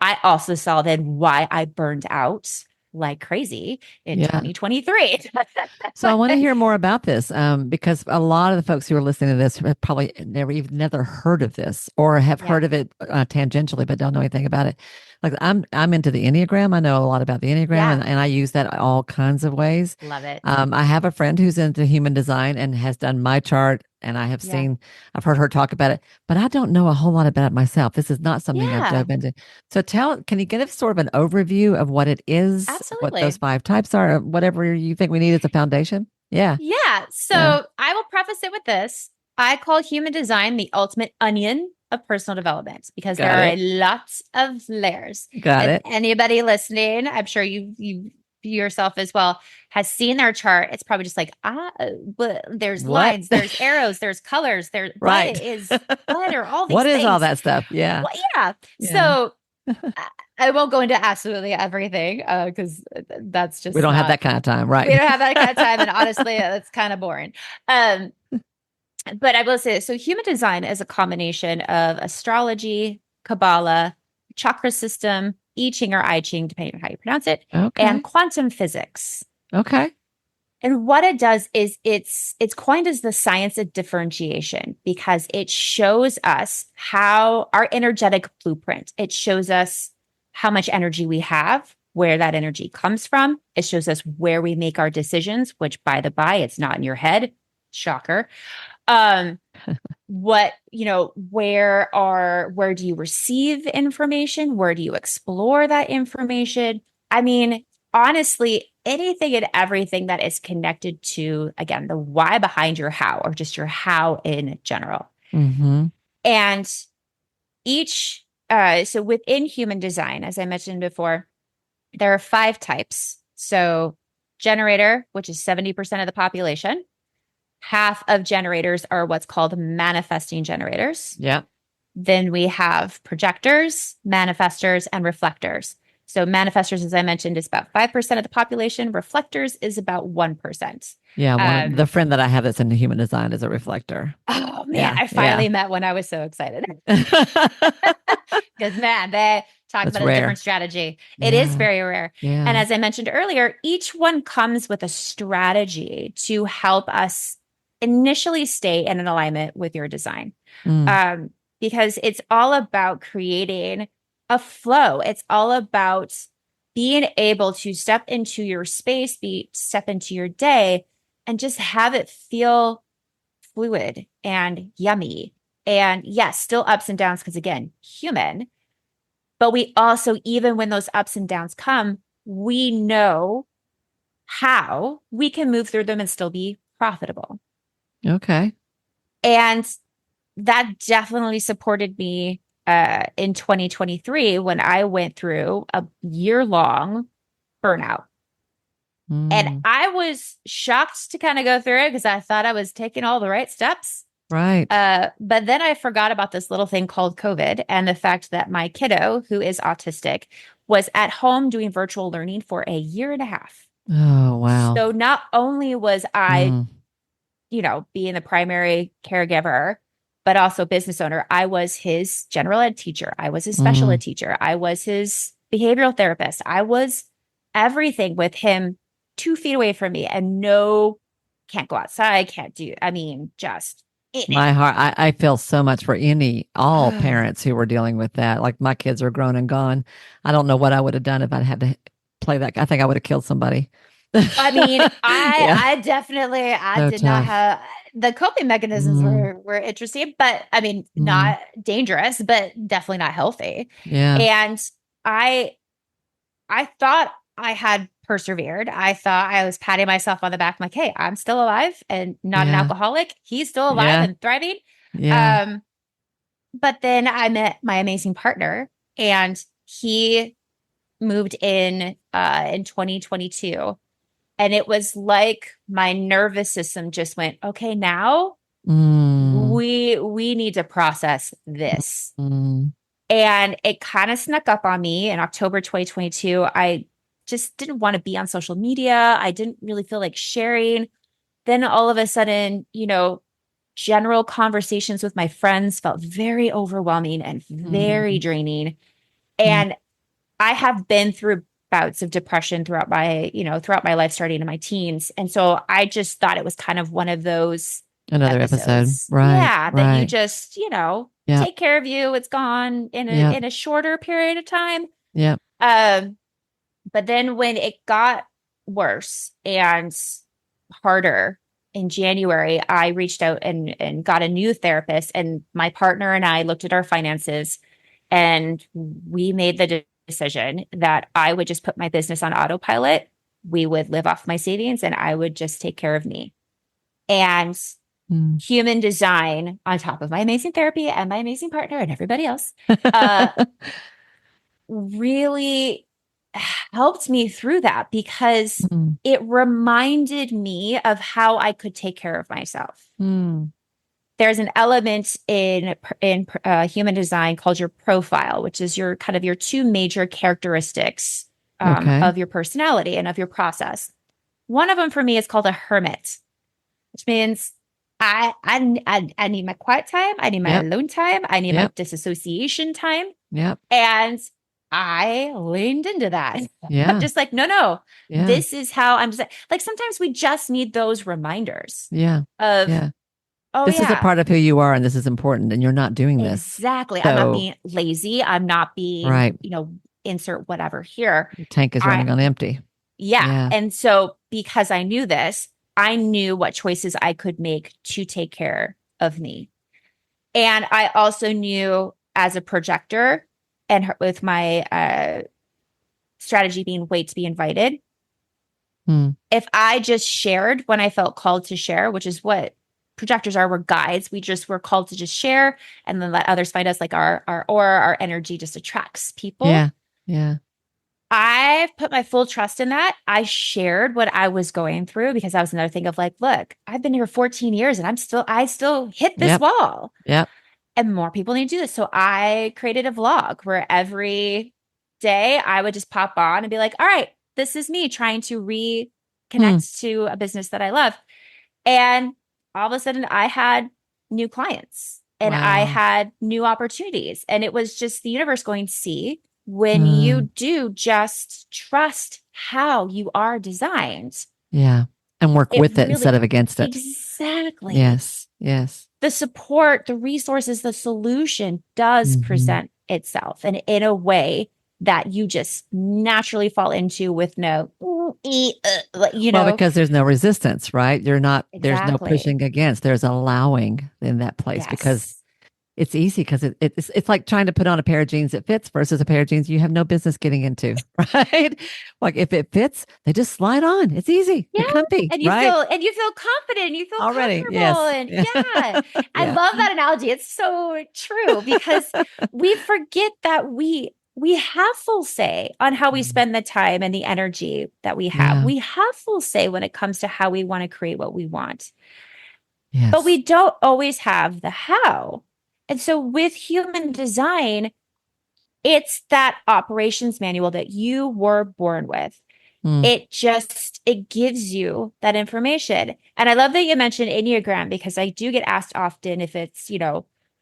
I also saw then why I burned out like crazy in Yeah. 2023. So I want to hear more about this because a lot of the folks who are listening to this have probably never heard of this or have Yeah. heard of it tangentially, but don't know anything about it. Like I'm into the Enneagram. I know a lot about the Enneagram, Yeah. and I use that all kinds of ways. Love it. I have a friend who's into human design and has done my chart, and Yeah. I've heard her talk about it, but I don't know a whole lot about it myself. This is not something I've Yeah. dove into. So can you give us sort of an overview of what it is, what those Absolutely. 5 types are, whatever you think we need as a foundation? Yeah. Yeah. Yeah. So I will preface it with this. I call human design the ultimate onion of personal development because there Got are a it. lot of layers. Got And it. anybody listening, I'm sure you yourself as well, has seen their chart. It's probably just like, but there's What? lines, there's arrows, there's colors, there, Right. what are all these What is all things? that stuff? Yeah. Well, yeah. Yeah. So I won't go into absolutely everything because that's We just don't have not, that kind of time. we Right. don't have that kind of time. And honestly, that's kind of boring. Um, but I will say this. So human design is a combination of astrology, Kabbalah, chakra system, I Ching or I Ching, depending on how you pronounce it, and Okay. quantum physics. Okay. And what it does is it's coined as the science of differentiation because it shows us how our energetic blueprint. It shows us how much energy we have, where that energy comes from. It shows us where we make our decisions, which by the by, it's not in your head. Shocker. Um, where do you receive information? Where do you explore that information? I mean, honestly, anything and everything that is connected to, again, the why behind your how or just your how in general. Mm-hmm. And so within human design, as I mentioned before, there are 5 types. So generator, which is 70% of the population. Half of generators are what's called manifesting generators. Yeah. Then we have projectors, manifestors, and reflectors. So manifestors, as I mentioned, is about 5% of the population. Reflectors is about 1%. Yeah. One of Um, the friend that I have that's into human design is a reflector. oh man, Yeah. I Yeah. finally met one. I was so excited because man, they talk That's about a different rare. strategy. It is Yeah. very rare. And Yeah. as I mentioned earlier, each one comes with a strategy to help us initially stay in an alignment with your design. Mm. Because it's all about creating a flow. It's all about being able to step into your space, step into your day, and just have it feel fluid and yummy. And yes, still ups and downs, because again, human. But we also, even when those ups and downs come, we know how we can move through them and still be profitable. Okay. And that definitely supported me in 2023 when I went through a year-long burnout. And Mm. I was shocked to kind of go through it because I thought I was taking all the right steps. Right. But then I forgot about this little thing called COVID and the fact that my kiddo, who is autistic, was at home doing virtual learning for a year and a half. Oh, wow. So not only was I, Mm. being the primary caregiver, but also business owner, I was his general ed teacher. I was his special Mm. ed teacher. I was his behavioral therapist. I was everything with him 2 feet away from me and can't go outside, can't do, I mean, just in My it. heart, I feel so much for all parents who were dealing with that. Like my kids are grown and gone. I don't know what I would have done if I'd had to play that. I think I would have killed somebody. I mean, Yeah. I definitely, I So did not tough. have, the coping mechanisms Mm, were interesting, but I mean, mm, not dangerous, but definitely not healthy. yeah. And I I thought I had persevered. I thought I was patting myself on the back. I'm like, hey, I'm still alive and not an Yeah. alcoholic. He's still alive Yeah. and thriving. Yeah. Um, but then I met my amazing partner, and he moved in 2022. And it was like my nervous system just went, okay, now Mm, we need to process this. mm, And it kind of snuck up on me in October 2022. I just didn't want to be on social media. I didn't really feel like sharing. Then all of a sudden, general conversations with my friends felt very overwhelming and very mm, draining. mm. And I have been through bouts of depression throughout my life, starting in my teens. And so I just thought it was kind of one of those Another episode. episodes. Right. Yeah, that you Right. just, Yep. take care of you. It's gone in a Yep. in a shorter period of time. Yep. Um, but then when it got worse and harder in January, I reached out and got a new therapist, and my partner and I looked at our finances, and we made the decision that I would just put my business on autopilot. We would live off my savings and I would just take care of me. And Mm. human design, on top of my amazing therapy and my amazing partner and everybody else, uh, really helped me through that because Mm, it reminded me of how I could take care of myself. mm. There's an element in human design called your profile, which is your kind of your two major characteristics Okay. of your personality and of your process. One of them for me is called a hermit, which means I need my quiet time, I need my Yep. alone time, I need my Yep. disassociation time, Yep. and I leaned into that. I'm Yeah. just like, no, Yeah. this is how I'm just like sometimes we just need those reminders Yeah. of, Yeah. oh This is a yeah, part of who you are, and this is important, and you're not doing this. exactly. I'm not So, being lazy. I'm not being, right. insert whatever here. Your tank is I, running on empty. yeah. Yeah. And so because I knew this, I knew what choices I could make to take care of me. And I also knew as a projector and with my strategy being wait to be invited, Mm. if I just shared when I felt called to share, which is what projectors are, we're guides. Were called to just share and then let others find us, like our aura, our energy just attracts people. Yeah. Yeah. I've put my full trust in that. I shared what I was going through because that was another thing of like, look, I've been here 14 years and I still hit this Yep. wall Yep. and more people need to do this. So I created a vlog where every day I would just pop on and be like, all right, this is me trying to Hmm. reconnect to a business that I love. And all of a sudden I had new clients and I Wow. had new opportunities. And it was just the universe going, see, when you Mm. do just trust how you are designed, Yeah. And work it with it instead really, of against it. exactly, Yes. Yes. the support, the resources, the solution does Hmm. present itself and in a way that you just naturally fall into with no, Well, because there's no resistance, right? There's no exactly. pushing against. There's allowing in that place because Yes. it's easy because it's like trying to put on a pair of jeans that fits versus a pair of jeans you have no business getting into, right? Like if it fits, they just slide on. It's easy. Yeah. They're comfy, And right? you feel confident, and you feel Already. comfortable. Yes. And Yeah. yeah, I Yeah. love that analogy. It's so true because we forget that we have full say on how we Mm. spend the time and the energy that we have. Yeah. We have full say when it comes to how we want to create what we want, but Yes. we don't always have the how. And so with human design, it's that operations manual that you were born with. Mm. It gives you that information. And I love that you mentioned Enneagram because I do get asked often if it's,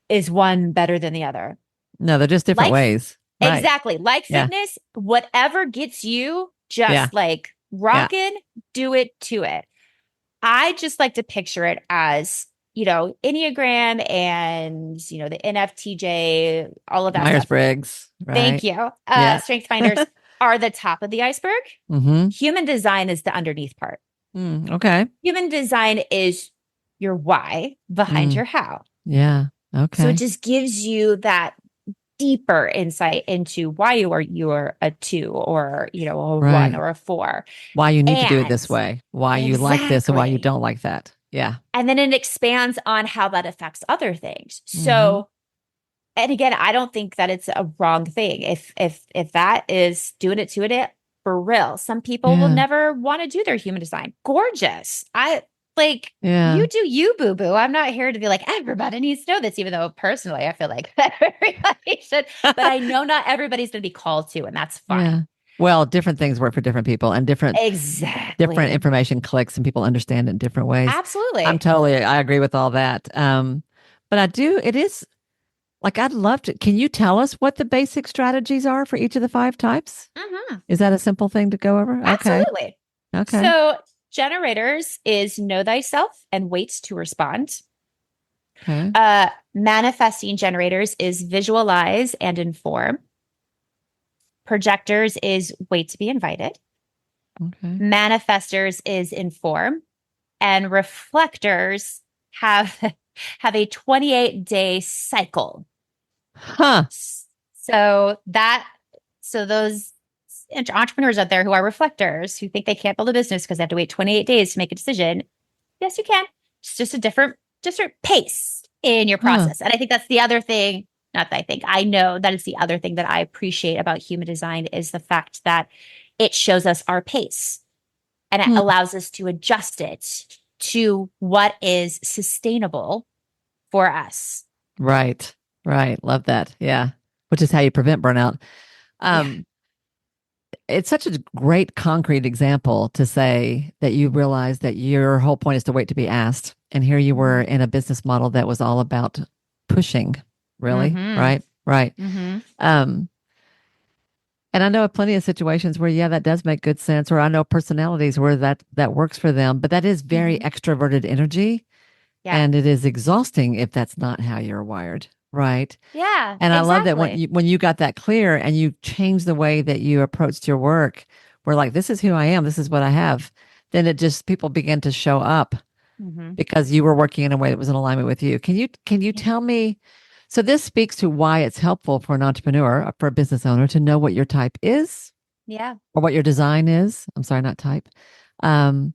is one better than the other? No, they're just different Like, ways. Right. exactly. Like Yeah. fitness, whatever gets you Yeah. just like Yeah. rocking, do it to it. I just like to picture it as, Enneagram and, the NFTJ, all of that stuff. Myers-Briggs, Thank right? you. Yeah. Strength finders are the top of the iceberg. Mm-hmm. Human design is the underneath part. Mm, okay. Human design is your why behind Mm. your how. Yeah. So it Okay. just gives you that deeper insight into why you're a 2 or, a 1 Right. or a 4. Why you need to do it And this way, why you like this and why you exactly. don't like that. Yeah. And then it expands on how that affects other things. Mm-hmm. So, and again, I don't think that it's a wrong thing. If that is doing it to it for real. Some people will Yeah. never want to do their human design. Gorgeous. I like Yeah. you do you, boo boo. I'm not here to be like everybody needs to know this, even though personally I feel like everybody should. But I know not everybody's going to be called to, and that's fine. Yeah. Well, different things work for different people and different Exactly. information clicks and people understand it in different ways. Absolutely. I agree with all that. But it is like, I'd love to, can you tell us what the basic strategies are for each of the 5 types? Hmm. Is that a simple thing to go over? Okay. Absolutely. Okay. So generators is know thyself and wait to respond. Okay. Manifesting generators is visualize and inform. Projectors is wait to be invited. Okay. Manifestors is inform. And reflectors have have a 28-day cycle. Huh. So those entrepreneurs out there who are reflectors who think they can't build a business because they have to wait 28 days to make a decision. Yes, you can. It's just a different pace in your Huh. process. And I think that's the other thing. Not that I think, I know that is the other thing that I appreciate about human design is the fact that it shows us our pace and it Hmm. allows us to adjust it to what is sustainable for us. Right. Right. Love that. Yeah. Which is how you prevent burnout. Yeah. Um, it's such a great concrete example to say that you realize that your whole point is to wait to be asked. And here you were Mm-hmm. in a business model that was all about pushing, really. Mm-hmm. Right. Right. Mm-hmm. Um, and I know of plenty of situations where, yeah, that does make good sense. Or I know personalities where that works for them, but that is very Mm-hmm. extroverted energy. Yeah. And it is exhausting if that's not how you're wired. Right. Yeah, And I love that exactly. when you got that clear and you changed the way that you approached your work, we're like, this is who I am, this is what I have. Then it just people begin to show up Mm-hmm. because you were working in a way that was in alignment with you. Can you Yeah. tell me? So this speaks to why it's helpful for an entrepreneur, for a business owner, to know what your type is Yeah. or what your design is. I'm sorry, not type. Um,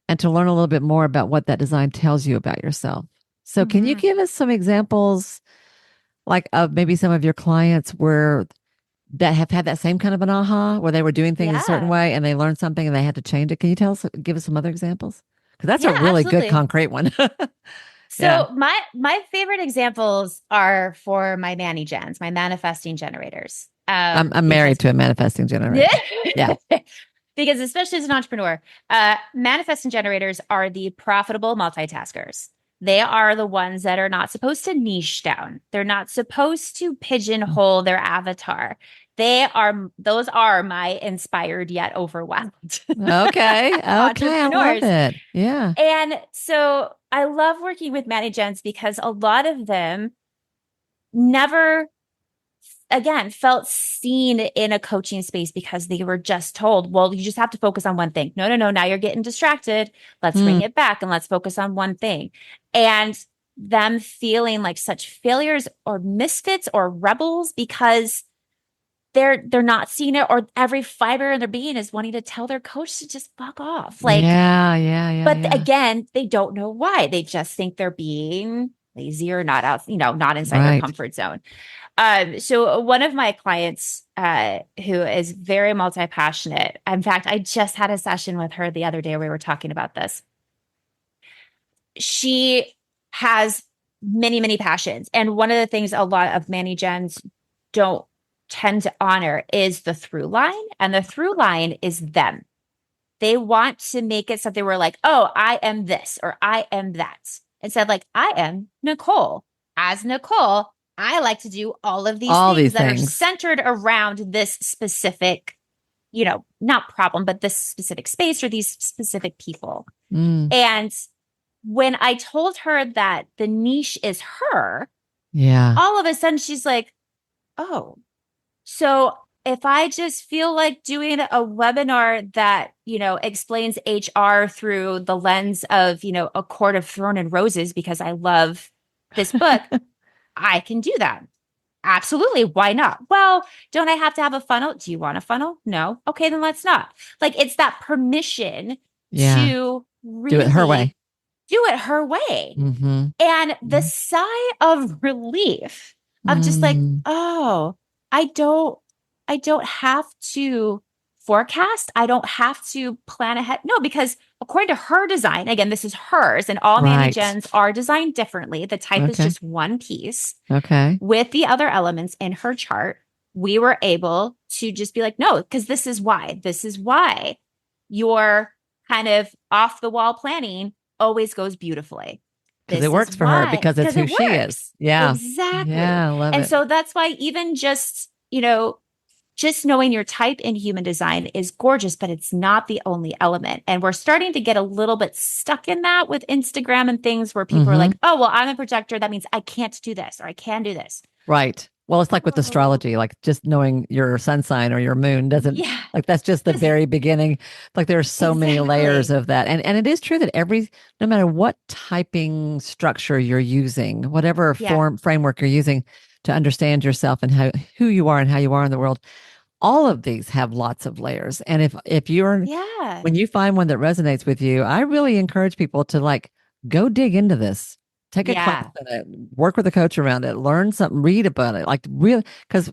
and to learn a little bit more about what that design tells you about yourself. So can you Mm-hmm. give us some examples, like of maybe some of your clients where that have had that same kind of an aha, where they were doing things a certain Yeah. way and they learned something and they had to change it? Can you give us some other examples? Because that's a Yeah, really good absolutely. concrete one. Yeah. So my favorite examples are for my Manny gens, my manifesting generators. I'm married Because to a manifesting generator. Yeah. because especially as an entrepreneur, manifesting generators are the profitable multitaskers. They are the ones that are not supposed to niche down. They're not supposed to pigeonhole their avatar. Those are my inspired yet overwhelmed Okay. Okay. I love entrepreneurs. it. Yeah. And so I love working with managers because a lot of them never again felt seen in a coaching space because they were just told, well, you just have to focus on one thing. No, no, no. Now you're getting distracted. Let's bring Mm, it back and let's focus on one thing. And them feeling like such failures or misfits or rebels because they're not seeing it, or every fiber in their being is wanting to tell their coach to just fuck off. Like, yeah. Yeah. Yeah. but Yeah. again, they don't know why. They just think they're being lazy or not out, not inside their Right. comfort zone. So one of my clients, who is very multi-passionate. In fact, I just had a session with her the other day where we were talking about this. She has many, many passions. And one of the things a lot of Manny Gens don't tend to honor is the through line. And the through line is them. They want to make it something where like, oh, I am this or I am that. Instead, like, I am Nicole. As Nicole, I like to do all of these All things these that are things. centered around this specific, not problem, but this specific space or these specific people. Mm, And when I told her that the niche is her, yeah. all of a sudden she's like, oh, so if I just feel like doing a webinar that, explains HR through the lens of, A Court of Thorn and Roses because I love this book, I can do that. Absolutely. Why not? Well, don't I have to have a funnel? Do you want a funnel? No. Okay, then let's not. Like it's that permission Yeah. to Do it her way. really do it her way. Mm-hmm. And the sigh of relief of just like, Mm. oh, I don't, I don't have to forecast. I don't have to plan ahead. No, because according to her design, again, this is hers and all Right. ManiGens are designed differently. The type is Okay. just one piece Okay. with the other elements in her chart. We were able to just be like, no, because this is why. This is why your kind of off the wall planning always goes beautifully. Because This it is works for her why, because it's because who it she is. works. Yeah. Exactly. Yeah. I love And it. so that's why even just knowing your type in human design is gorgeous, but it's not the only element. And we're starting to get a little bit stuck in that with Instagram and things where people are like, oh, well, I'm a projector. That means I can't do this or I can do this. Right. Well, it's like with Oh, astrology, like just knowing your sun sign or your moon doesn't yeah. like that's just the Just very beginning. Like there are so many layers exactly. of that. And it is true that no matter what typing structure you're using, whatever Yeah. framework you're using to understand yourself and who you are and how you are in the world, all of these have lots of layers. And if you're Yeah. when you find one that resonates with you, I really encourage people to like go dig into this. Take a class Yeah. in it, work with a coach around it, learn something, read about it, like really, because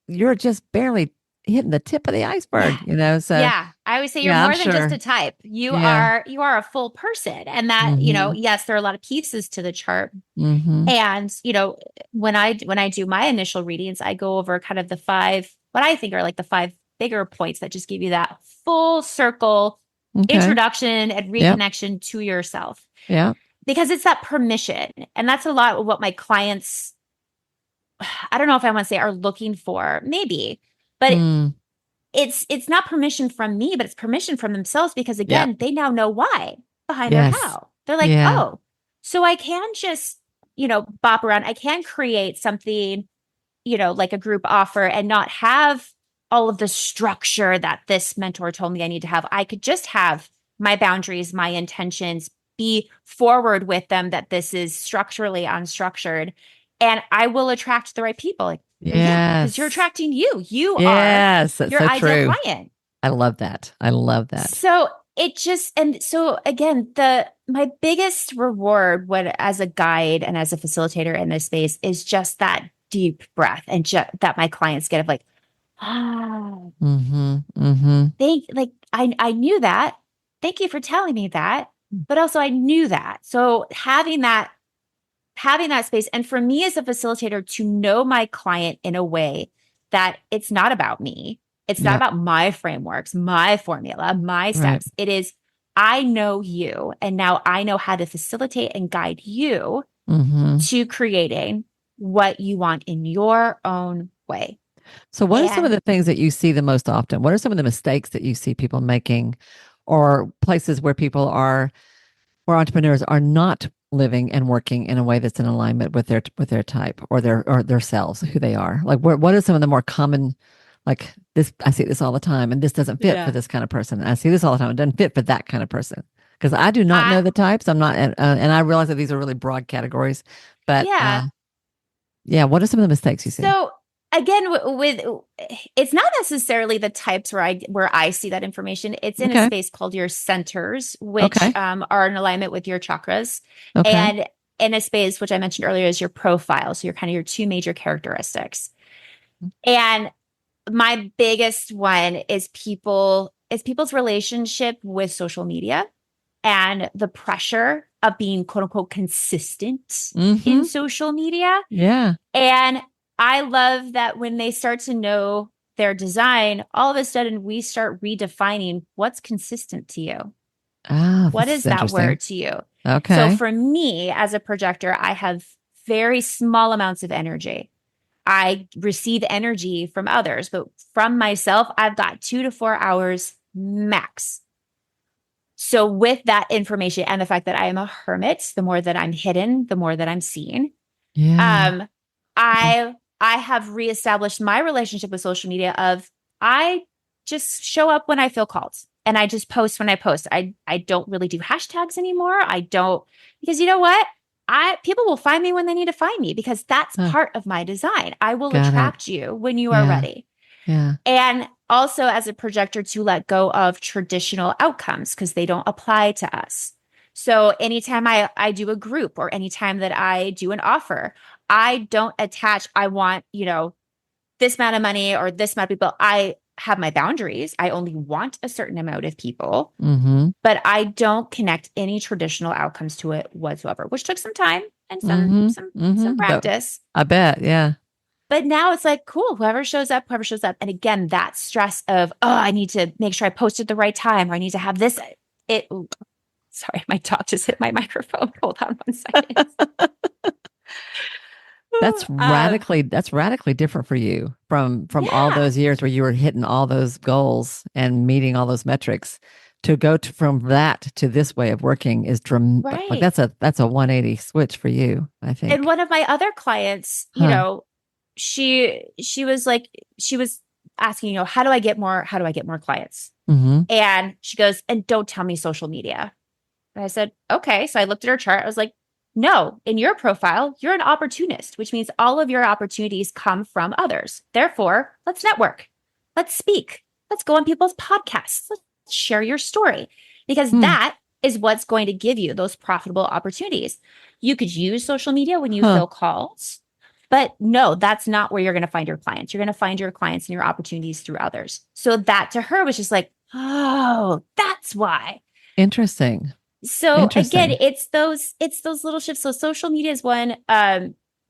you're just barely hitting the tip of the Yeah. iceberg, you know? So, Yeah. I always say you're yeah, I'm more than just a sure. type. You Yeah. are you are a full person. And that, Mm-hmm. yes, there are a lot of pieces to the chart. Mm-hmm. And, when I do my initial readings, I go over kind of the five, what I think are like the five bigger points that just give you that full circle Okay. introduction and Yep. reconnection to yourself. Yeah. Because it's that permission. And that's a lot of what my clients, I don't know if I want to say are looking for, maybe, but Mm. it's not permission from me, but it's permission from themselves because Yep. again, they now know why behind their Yes. how. They're like, Yeah. oh, so I can just, bop around. I can create something, like a group offer and not have all of the structure that this mentor told me I need to have. I could just have my boundaries, my intentions, be forward with them that this is structurally unstructured. And I will attract the right people. Like, well, yeah, because you're Yes. attracting you. You are Yes. That's your so ideal true. client. I love that. I love that. So and so again, my biggest reward when as a guide and as a facilitator in this space is just that deep breath and that my clients get of like, ah, Mm-hmm. Mm-hmm. I knew that. Thank you for telling me that. But also I knew that. So having that space. And for me as a facilitator to know my client in a way that it's not about me. It's not Yep. about my frameworks, my formula, my Right. steps. It is, I know you. And now I know how to facilitate and guide you Mm-hmm. to creating what you want in your own way. So, what are some of And the things that you see the most often? What are some of the mistakes that you see people making, or places where entrepreneurs are not living and working in a way that's in alignment with their type or their selves, who they are? Like, what are some of the more common, like this? I see this all the time, and this doesn't fit for yeah, this kind of person. I see this all the time; it doesn't fit for that kind of person. Because I do not I, know the types. I'm not, and I realize that these are really broad categories, but yeah. yeah. What are some of the mistakes you see? So again, with it's not necessarily the types where I see that information. It's in a Okay. space called your centers, which Okay. are in alignment with your chakras, Okay. and in a space which I mentioned earlier is your profile. So you're kind of your two major characteristics. And my biggest one is people's relationship with social media and the pressure of being quote unquote consistent in Mm-hmm. social media. Yeah. And I love that when they start to know their design, all of a sudden we start redefining what's consistent to you. Ah, What this is is that interesting. word to you? So Okay. for me as a projector, I have very small amounts of energy. I receive energy from others, but from myself, I've got 2 to 4 hours max. So with that information and the fact that I am a hermit, the more that I'm hidden, the more that I'm seen. Yeah. Um, I have reestablished my relationship with social media of I just show up when I feel called and I just post when I post. I don't really do hashtags anymore. I don't because you know what? I people will find me when they need to find me because that's Huh, part of my design. I will got it. attract you when you are Yeah. ready. Yeah. And also as a projector to let go of traditional outcomes because they don't apply to us. So anytime I do a group or anytime that I do an offer, I don't attach, I want, this amount of money or this amount of people. I have my boundaries. I only want a certain amount of people, Mm-hmm. but I don't connect any traditional outcomes to it whatsoever, which took some time and some Mm-hmm. some some Mm-hmm. practice. I bet. Yeah. But now it's like, cool, whoever shows up, whoever shows up. And again, that stress of, oh, I need to make sure I post at the right time, or I need to have this. It, sorry, my dog just hit my microphone. Hold on one second. Um, That's radically different for you from all yeah, those years where you were hitting all those goals and meeting all those metrics to go from that to this way of working is like right. that's a 180 switch for you, I And think. one of my other clients, Huh. she was like, she was asking, how do I get more clients? Mm-hmm. And she goes, and don't tell me social media. And I said, okay. So I looked at her chart. I was like, no, in your profile, you're an opportunist, which means all of your opportunities come from others. Therefore, let's network. Let's speak. Let's go on people's podcasts. Let's share your story because Hmm. that is what's going to give you those profitable opportunities. You could use social media when you Huh. feel called, but no, that's not where you're going to find your clients. You're going to find your clients and your opportunities through others. So that to her was just like, oh, that's why. Interesting. So again, Interesting. it's those little shifts. So social media is one. How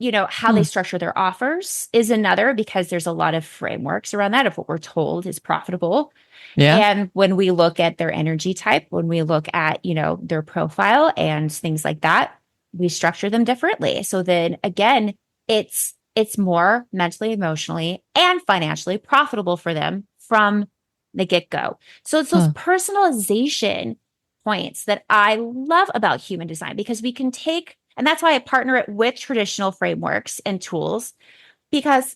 they Hmm. structure their offers is another because there's a lot of frameworks around that of what we're told is profitable. Yeah. And when we look at their energy type, when we look at, their profile and things like that, we structure them differently. So then again, it's more mentally, emotionally, and financially profitable for them from the get-go. So it's those Huh. personalization points that I love about human design because we can take, and that's why I partner it with traditional frameworks and tools because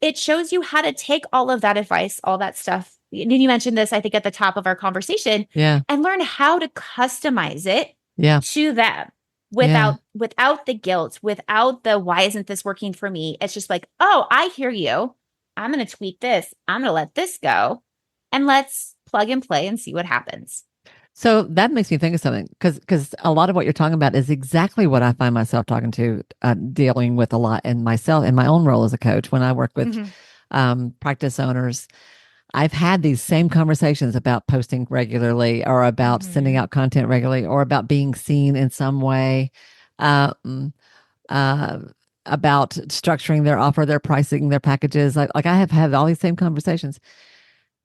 it shows you how to take all of that advice, all that stuff. And you mentioned this, I think, at the top of our conversation, Yeah. and learn how to customize it Yeah. to them Yeah. without the guilt, without the why isn't this working for me? It's just like, oh, I hear you. I'm going to tweak this. I'm going to let this go, and let's plug and play and see what happens. So that makes me think of something because a lot of what you're talking about is exactly what I find myself talking to, dealing with a lot in myself in my own role as a coach when I work with Mhm. practice owners. I've had these same conversations about posting regularly or about sending Mhm. out content regularly or about being seen in some way, um, uh, about structuring their offer, their pricing, their packages. Like I have had all these same conversations.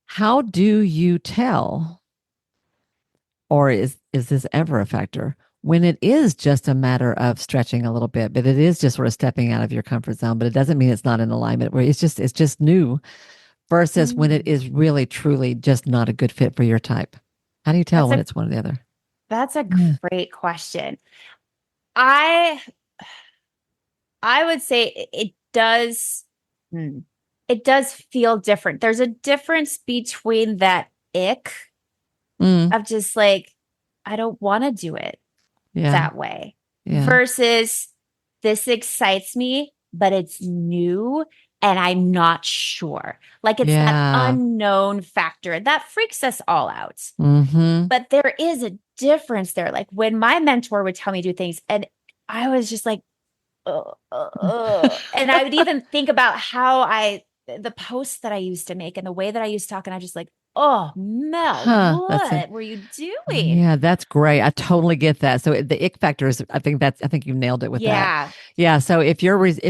How do you tell, or is this ever a factor when it is just a matter of stretching a little bit, but it is just sort of stepping out of your comfort zone, but it doesn't mean it's not in alignment where it's just new versus when it Mm. is really truly just not a good fit for your type? How do you tell That's when a it's one or the other? that's a Yeah. great question. I I would say it does hmm, it does feel different. There's a difference between that ick Mm, of just like I don't want to do it yeah. that way Yeah. versus this excites me, but it's new and I'm not sure. Like it's that Yeah. unknown factor that freaks us all out. Mm-hmm. But there is a difference there. Like when my mentor would tell me to do things, and I was just like, and I would even think about the posts that I used to make and the way that I used to talk. And I just like, oh, Mel, Huh. That's it. what were you doing? Yeah, that's great. I totally get that. So the ick factor is, I think you nailed it with that. Yeah. Yeah. So if your response,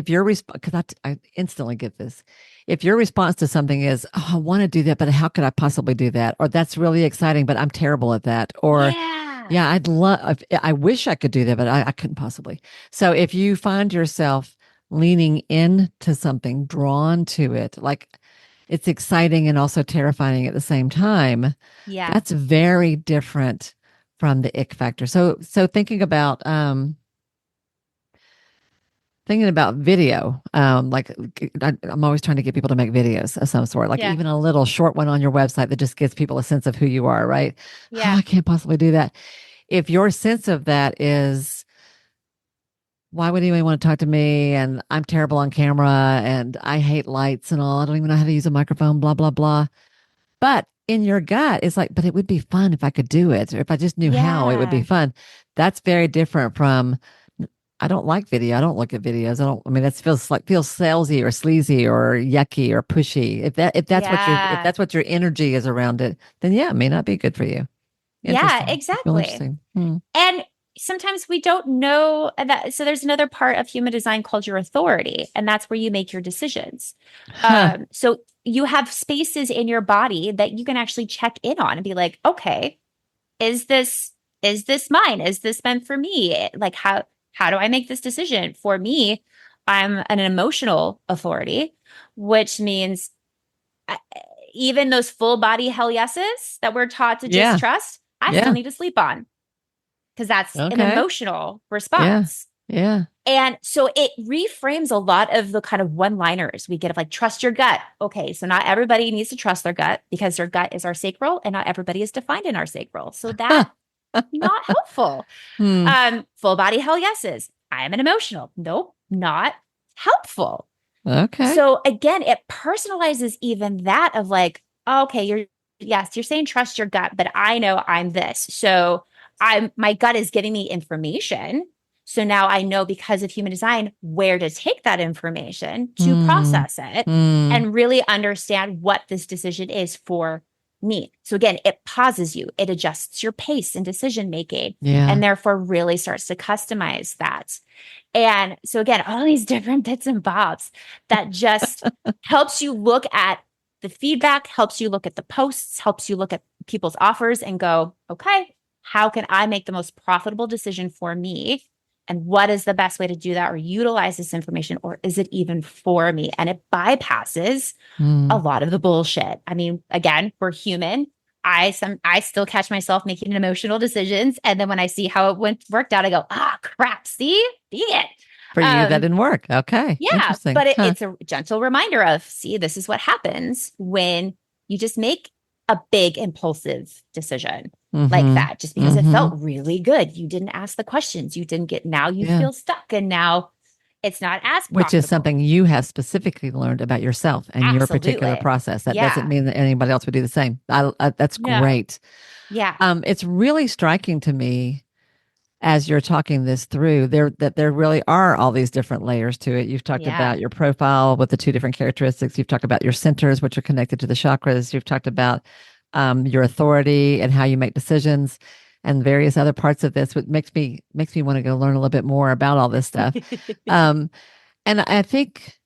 because I instantly get this, if your response to something is, oh, I want to do that, but how could I possibly do that? Or that's really exciting, but I'm terrible at that. Or Yeah. yeah, I wish I could do that, but I couldn't possibly. So if you find yourself leaning into something, drawn to it, like it's exciting and also terrifying at the same time, Yeah. that's very different from the ick factor. So thinking about thinking about video. I'm always trying to get people to make videos of some sort, like Yeah. even a little short one on your website that just gives people a sense of who you are, right? Oh, Yeah. I can't possibly do that. If your sense of that is, why would anyone want to talk to me? And I'm terrible on camera and I hate lights and all. I don't even know how to use a microphone, blah, blah, blah. But in your gut, it's like, but it would be fun if I could do it, or if I just knew how, it would be Yeah. fun. That's very different from, I don't like video. I don't look at videos. I mean, that feels salesy or sleazy or yucky or pushy. If Yeah. that's what your energy is around it, then yeah, it may not be good for you. Yeah, Interesting. I feel exactly. interesting. Hmm. And sometimes we don't know that. So there's another part of human design called your authority, and that's where you make your decisions. Huh. So you have spaces in your body that you can actually check in on and be like, okay, is this is this mine? Is this meant for me? Like how do I make this decision? For me, I'm an emotional authority, which means I- even those full body hell yeses that we're taught to just Yeah. trust, I still Yeah. need to sleep on because that's an Okay. emotional Yeah. response. Yeah. And so it reframes a lot of the kind of one liners we get of like, trust your gut. Okay. So not everybody needs to trust their gut because their gut is our sacral and not everybody is defined in our sacral. So that not helpful. Hmm. Full body hell yeses. I am an emotional. Nope, not helpful. Okay. So again, it personalizes even that of like, okay, you're saying trust your gut, but I know I'm this. So my gut is giving me information. So now I know because of human design where to take that information to Hmm. process it Hmm. and really understand what this decision is for me. So again, it pauses you, it adjusts your pace in decision making, Yeah. and therefore really starts to customize that. And so again, all these different bits and bobs that just helps you look at the feedback, helps you look at the posts, helps you look at people's offers and go, okay, how can I make the most profitable decision for me? And what is the best way to do that or utilize this information? Or is it even for me? And it bypasses a Hmm. lot of the bullshit. I mean, again, we're human. I still catch myself making emotional decisions. And then when I see how it worked out, I go, ah, crap, see? Dang it. For you, that Um, didn't work. Okay. yeah, Interesting. but Huh. it's a gentle reminder of, see, this is what happens when you just make a big impulsive decision like Mm-hmm. that, just because it Mm-hmm. felt really good. You didn't ask the questions. You didn't get, now you Yeah. feel stuck and now it's not as Which is profitable. something you have specifically learned about yourself and your particular Absolutely. process. That doesn't Yeah. mean that anybody else would do the same. That's No. great. Yeah. It's really striking to me as you're talking this through there really are all these different layers to it. You've talked Yeah. about your profile with the two different characteristics. You've talked about your centers, which are connected to the chakras. You've talked about your authority and how you make decisions and various other parts of this, which makes me want to go learn a little bit more about all this stuff. Um, and I think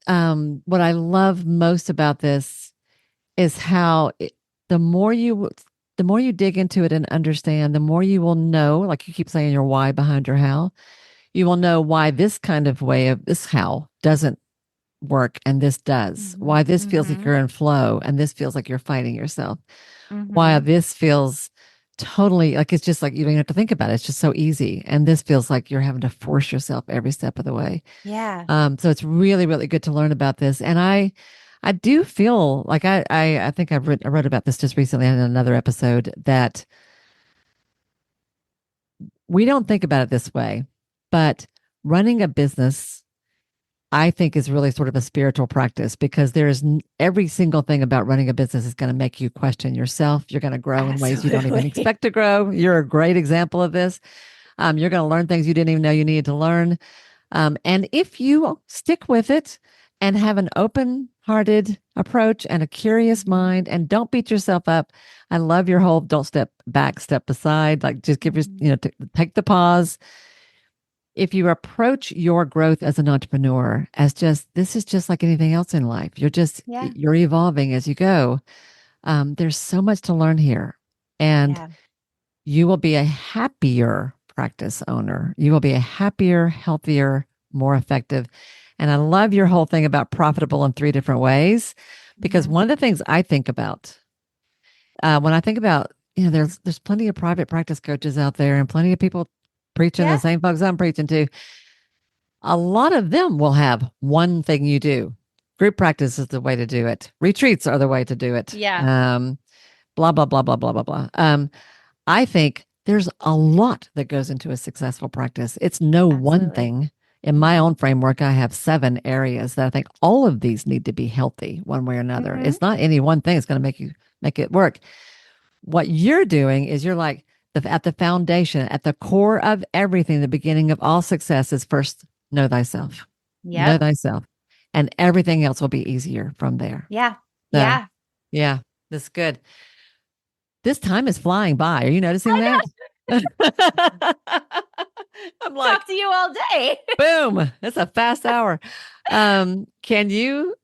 what I love most about this is how the more you the more you dig into it and understand, the more you will know, like you keep saying your why behind your how, you will know why this kind of way of this how doesn't work and this does. Mm-hmm. Why this feels like Mm-hmm. you're in flow and this feels like you're fighting yourself. Why Mm-hmm. this feels totally like it's just like you don't even have to think about it. It's just so easy. And this feels like you're having to force yourself every step of the way. Yeah. So it's really, really good to learn about this. And I do feel like I think I wrote about this just recently in another episode that we don't think about it this way, but running a business, I think, is really sort of a spiritual practice because every single thing about running a business is going to make you question yourself. You're going to grow in ways you don't even Absolutely. expect to grow. You're a great example of this. You're going to learn things you didn't even know you needed to learn. And if you stick with it and have an open hearted approach and a curious Mm-hmm. mind and don't beat yourself up, I love your whole don't step back, step aside. Like just give your, Mm-hmm. take the pause. If you approach your growth as an entrepreneur as just, this is just like anything else in life, Yeah. you're evolving as you go. There's so much to learn here. And Yeah. you will be a happier practice owner. You will be a happier, healthier, more effective. And I love your whole thing about profitable in three different ways, because Mm-hmm. one of the things I think about when I think about, there's plenty of private practice coaches out there and plenty of people preaching the Yeah. same folks I'm preaching to. a lot of them will have one thing you do. Group practice is the way to do it. Retreats are the way to do it. Yeah, Blah, blah, blah, blah, blah, blah, blah. I think there's a lot that goes into a successful practice. It's no one absolutely. thing. In my Hmm. own framework, I have 7 areas that I think all of these need to be healthy one way or another. Hmm. It's not any one thing that's going to make it work. What you're doing is you're like at the foundation, at the core of everything, the beginning of all success is first know thyself. Know Yep. thyself. And everything else will be easier from there. Yeah. So Yeah. yeah, that's good. This time is flying by. Are you noticing I that? know. I'm Talk like, to you all day. boom, it's a fast hour. Can you?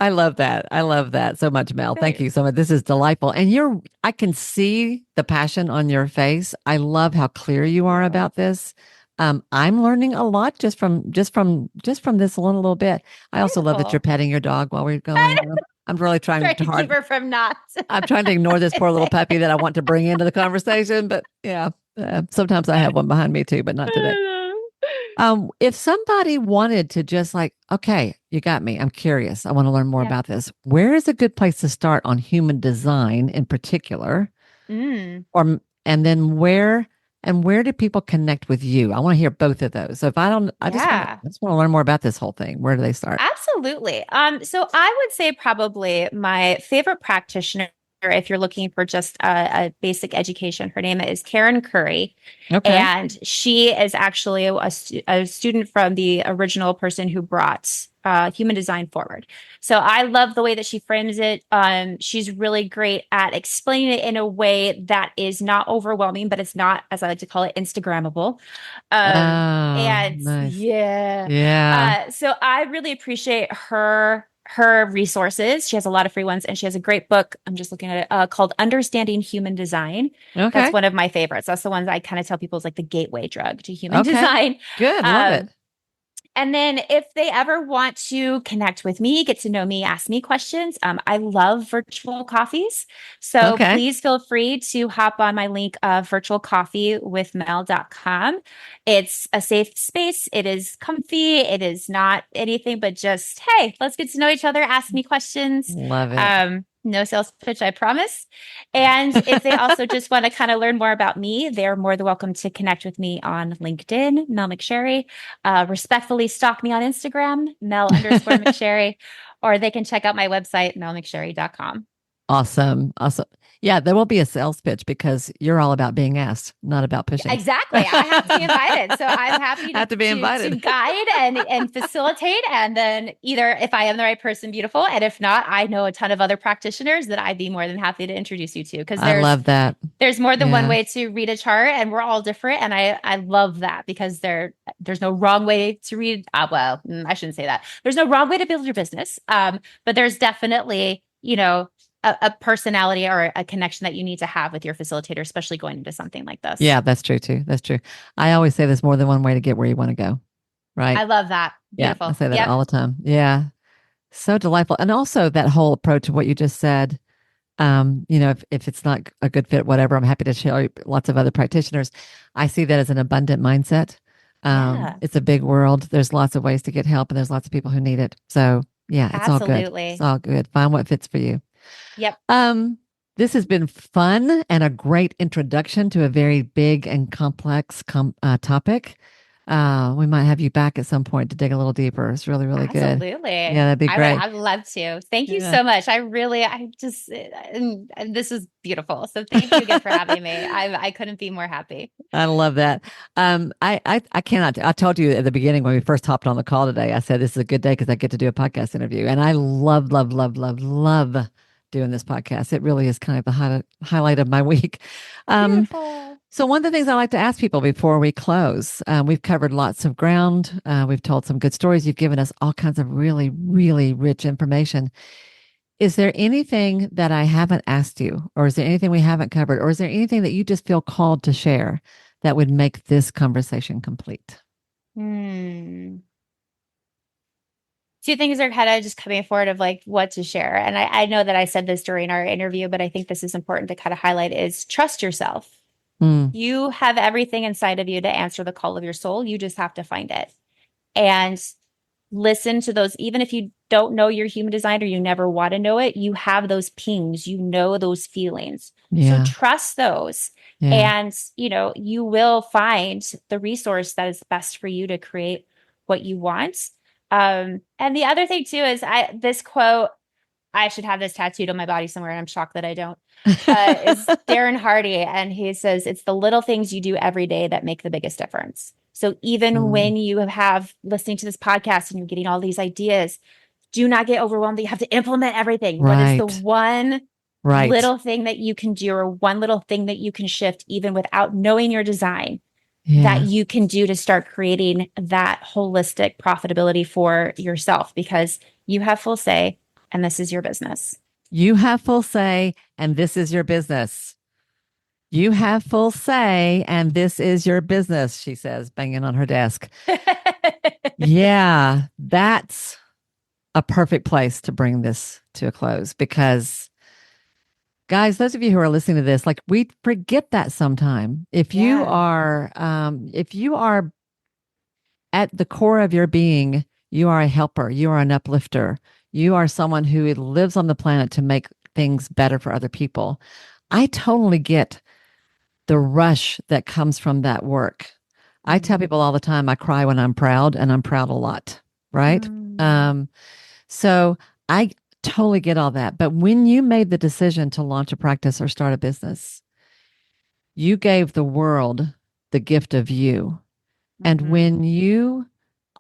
I love that. I love that so much, Mel. Thank Great. you so much. This is delightful. And I can see the passion on your face. I love how clear you are Yeah. about this. I'm learning a lot just from this little bit. I also love that you're Beautiful. petting your dog while we're I going. know. I'm really trying Trying to keep hard. her from not. I'm trying to ignore this poor little puppy that I want to bring into the conversation, but yeah, sometimes I have one behind me too, but not today. If somebody wanted to just like, okay, you got me. I'm curious. I want to learn more Yeah. about this. Where is a good place to start on human design in particular? Mm, And then where do people connect with you? I want to hear both of those. So if I don't, yeah. I just want to learn more about this whole thing. Where do they start? Absolutely. So I would say probably my favorite practitioner, if you're looking for just a basic education, her name is Karen Curry. Okay. And she is actually a student from the original person who brought human design forward. So I love the way that she frames it. She's really great at explaining it in a way that is not overwhelming, but it's not, as I like to call it, Instagrammable. Oh, And nice. yeah, Yeah. so I really appreciate her resources. She has a lot of free ones, and she has a great book. I'm just looking at it called Understanding Human Design. That's Okay. one of my favorites. That's the ones I kind of tell people is like the gateway drug to human Okay. design. Good. Love it. Um, and then if they ever want to connect with me, get to know me, ask me questions, I love virtual coffees. So Okay. please feel free to hop on my link of virtualcoffeewithmel.com. It's a safe space. It is comfy. It is not anything but just, hey, let's get to know each other, ask me questions. Love it. No sales pitch, I promise. And if they also just want to kind of learn more about me, they're more than welcome to connect with me on LinkedIn, Mel McSherry. Respectfully stalk me on Instagram, Mel_McSherry, or they can check out my website, melmcsherry.com. Awesome. Awesome. Yeah, there will be a sales pitch because you're all about being asked, not about pushing. Exactly. I have to be invited. So I'm happy Have to be to invited. guide and facilitate. And then either if I am the right person, beautiful. And if not, I know a ton of other practitioners that I'd be more than happy to introduce you to because I love that. there's more than one Yeah. way to read a chart and we're all different. And I love that because there's no wrong way to read. I shouldn't say that. There's no wrong way to build your business. But there's definitely, a personality or a connection that you need to have with your facilitator, especially going into something like this. Yeah, that's true too. That's true. I always say there's more than one way to get where you want to go. Right. I love that. Yeah. I Beautiful. say that Yep. all the time. Yeah. So delightful. And also that whole approach of what you just said. If it's not a good fit, whatever, I'm happy to share lots of other practitioners. I see that as an abundant mindset. Yeah. It's a big world. There's lots of ways to get help, and there's lots of people who need it. So yeah, it's all good. It's Absolutely. all good. Find what fits for you. Yep. Um, this has been fun and a great introduction to a very big and complex topic. We might have you back at some point to dig a little deeper. It's really, really good. Absolutely. Yeah, that'd be great. I'd love to. Thank you Yeah. so much. I just, and this is beautiful. So thank you again for having me. I couldn't be more happy. I love that. I cannot. I told you at the beginning when we first hopped on the call today. I said this is a good day because I get to do a podcast interview, and I love, love, love, love, love doing this podcast. It really is kind of the highlight of my week. Beautiful. So one of the things I like to ask people before we close, we've covered lots of ground. We've told some good stories. You've given us all kinds of really, really rich information. Is there anything that I haven't asked you, or is there anything we haven't covered, or is there anything that you just feel called to share that would make this conversation complete? Two things are kind of just coming forward of like what to share. And I know that I said this during our interview, but I think this is important to kind of highlight is trust yourself. Mm, You have everything inside of you to answer the call of your soul. You just have to find it. and listen to those. Even if you don't know your human design or you never want to know it, you have those pings, you know, those feelings. So Yeah. trust those. Yeah. And, you know, you will find the resource that is best for you to create what you want. And the other thing too is this quote, I should have this tattooed on my body somewhere, and I'm shocked that I don't. Is Darren Hardy, and he says, it's the little things you do every day that make the biggest difference. So even when you have listening to this podcast and you're getting all these ideas, do not get overwhelmed that you have to implement everything. What is the one little thing that you can do, or one little thing that you can shift, even without knowing your design, that you can do to start creating that holistic profitability for yourself? Because you have full say, and this is your business. You have full say, and this is your business. You have full say, and this is your business, she says, banging on her desk. Yeah, that's a perfect place to bring this to a close, because, guys, those of you who are listening to this, like, we forget that sometime. If you are at the core of your being, you are a helper, you are an uplifter, you are someone who lives on the planet to make things better for other people. I totally get the rush that comes from that work. I tell people all the time, I cry when I'm proud, and I'm proud a lot, right? So I totally get all that. But when you made the decision to launch a practice or start a business, you gave the world the gift of you. And when you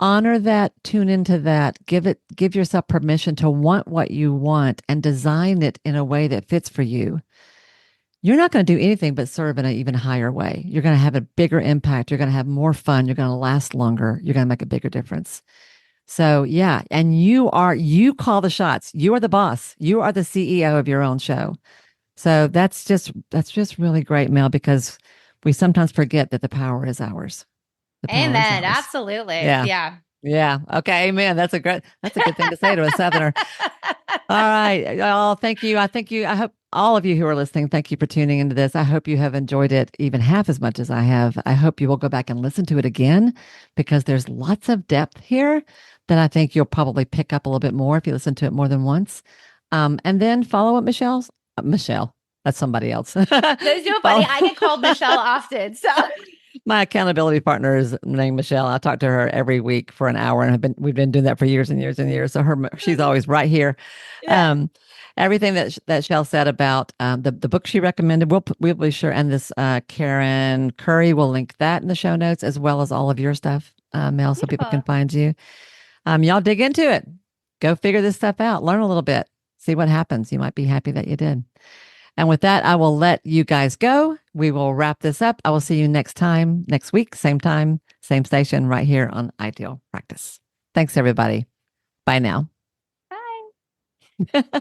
honor that, tune into that, give yourself permission to want what you want and design it in a way that fits for you, you're not going to do anything but serve in an even higher way. You're going to have a bigger impact. You're going to have more fun. You're going to last longer. You're going to make a bigger difference. So yeah. And you call the shots. You are the boss. You are the CEO of your own show. So that's just really great, Mel, because we sometimes forget that the power is ours. Amen. Absolutely. Yeah. Yeah. Okay. Amen. That's a good thing to say to a Southerner. All right. Y'all, thank you. I hope all of you who are listening, thank you for tuning into this. I hope you have enjoyed it even half as much as I have. I hope you will go back and listen to it again, because there's lots of depth here that I think you'll probably pick up a little bit more if you listen to it more than once. And then follow up Michelle. That's somebody else. That's so funny. I get called Michelle often. So my accountability partner is named Michelle. I talk to her every week for an hour, and we've been doing that for years and years and years. So she's always right here. Yeah. Everything that Shell said about the book she recommended, we'll be sure. And this Karen Curry, will link that in the show notes, as well as all of your stuff, Mel, so people can find you. Y'all dig into it. Go figure this stuff out. Learn a little bit. See what happens. You might be happy that you did. And with that, I will let you guys go. We will wrap this up. I will see you next week, same time, same station, right here on Ideal Practice. Thanks, everybody. Bye now. Bye.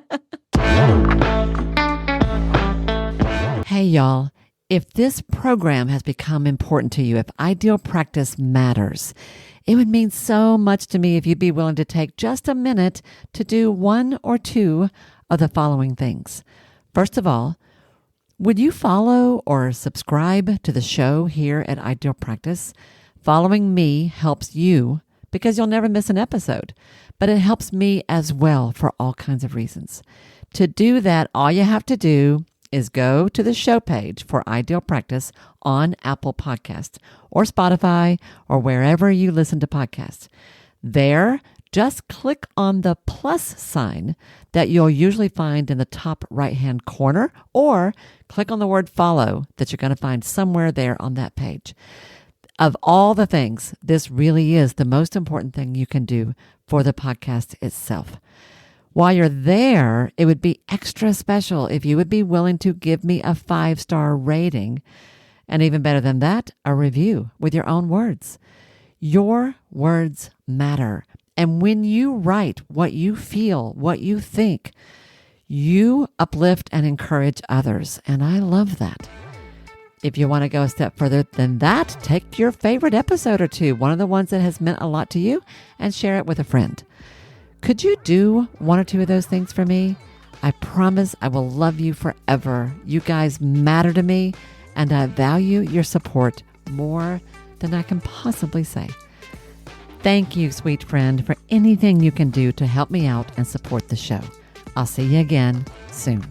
Hey, y'all. If this program has become important to you, if Ideal Practice matters, it would mean so much to me if you'd be willing to take just a minute to do one or two of the following things. First of all, would you follow or subscribe to the show here at Ideal Practice? Following me helps you because you'll never miss an episode, but it helps me as well for all kinds of reasons. To do that, all you have to do is go to the show page for Ideal Practice on Apple Podcasts or Spotify or wherever you listen to podcasts. There, just click on the plus sign that you'll usually find in the top right-hand corner, or click on the word follow that you're going to find somewhere there on that page. Of all the things, this really is the most important thing you can do for the podcast itself. While you're there, it would be extra special if you would be willing to give me a 5-star rating, and even better than that, a review with your own words. Your words matter. And when you write what you feel, what you think, you uplift and encourage others. And I love that. If you want to go a step further than that, take your favorite episode or two, one of the ones that has meant a lot to you, and share it with a friend. Could you do one or two of those things for me? I promise I will love you forever. You guys matter to me, and I value your support more than I can possibly say. Thank you, sweet friend, for anything you can do to help me out and support the show. I'll see you again soon.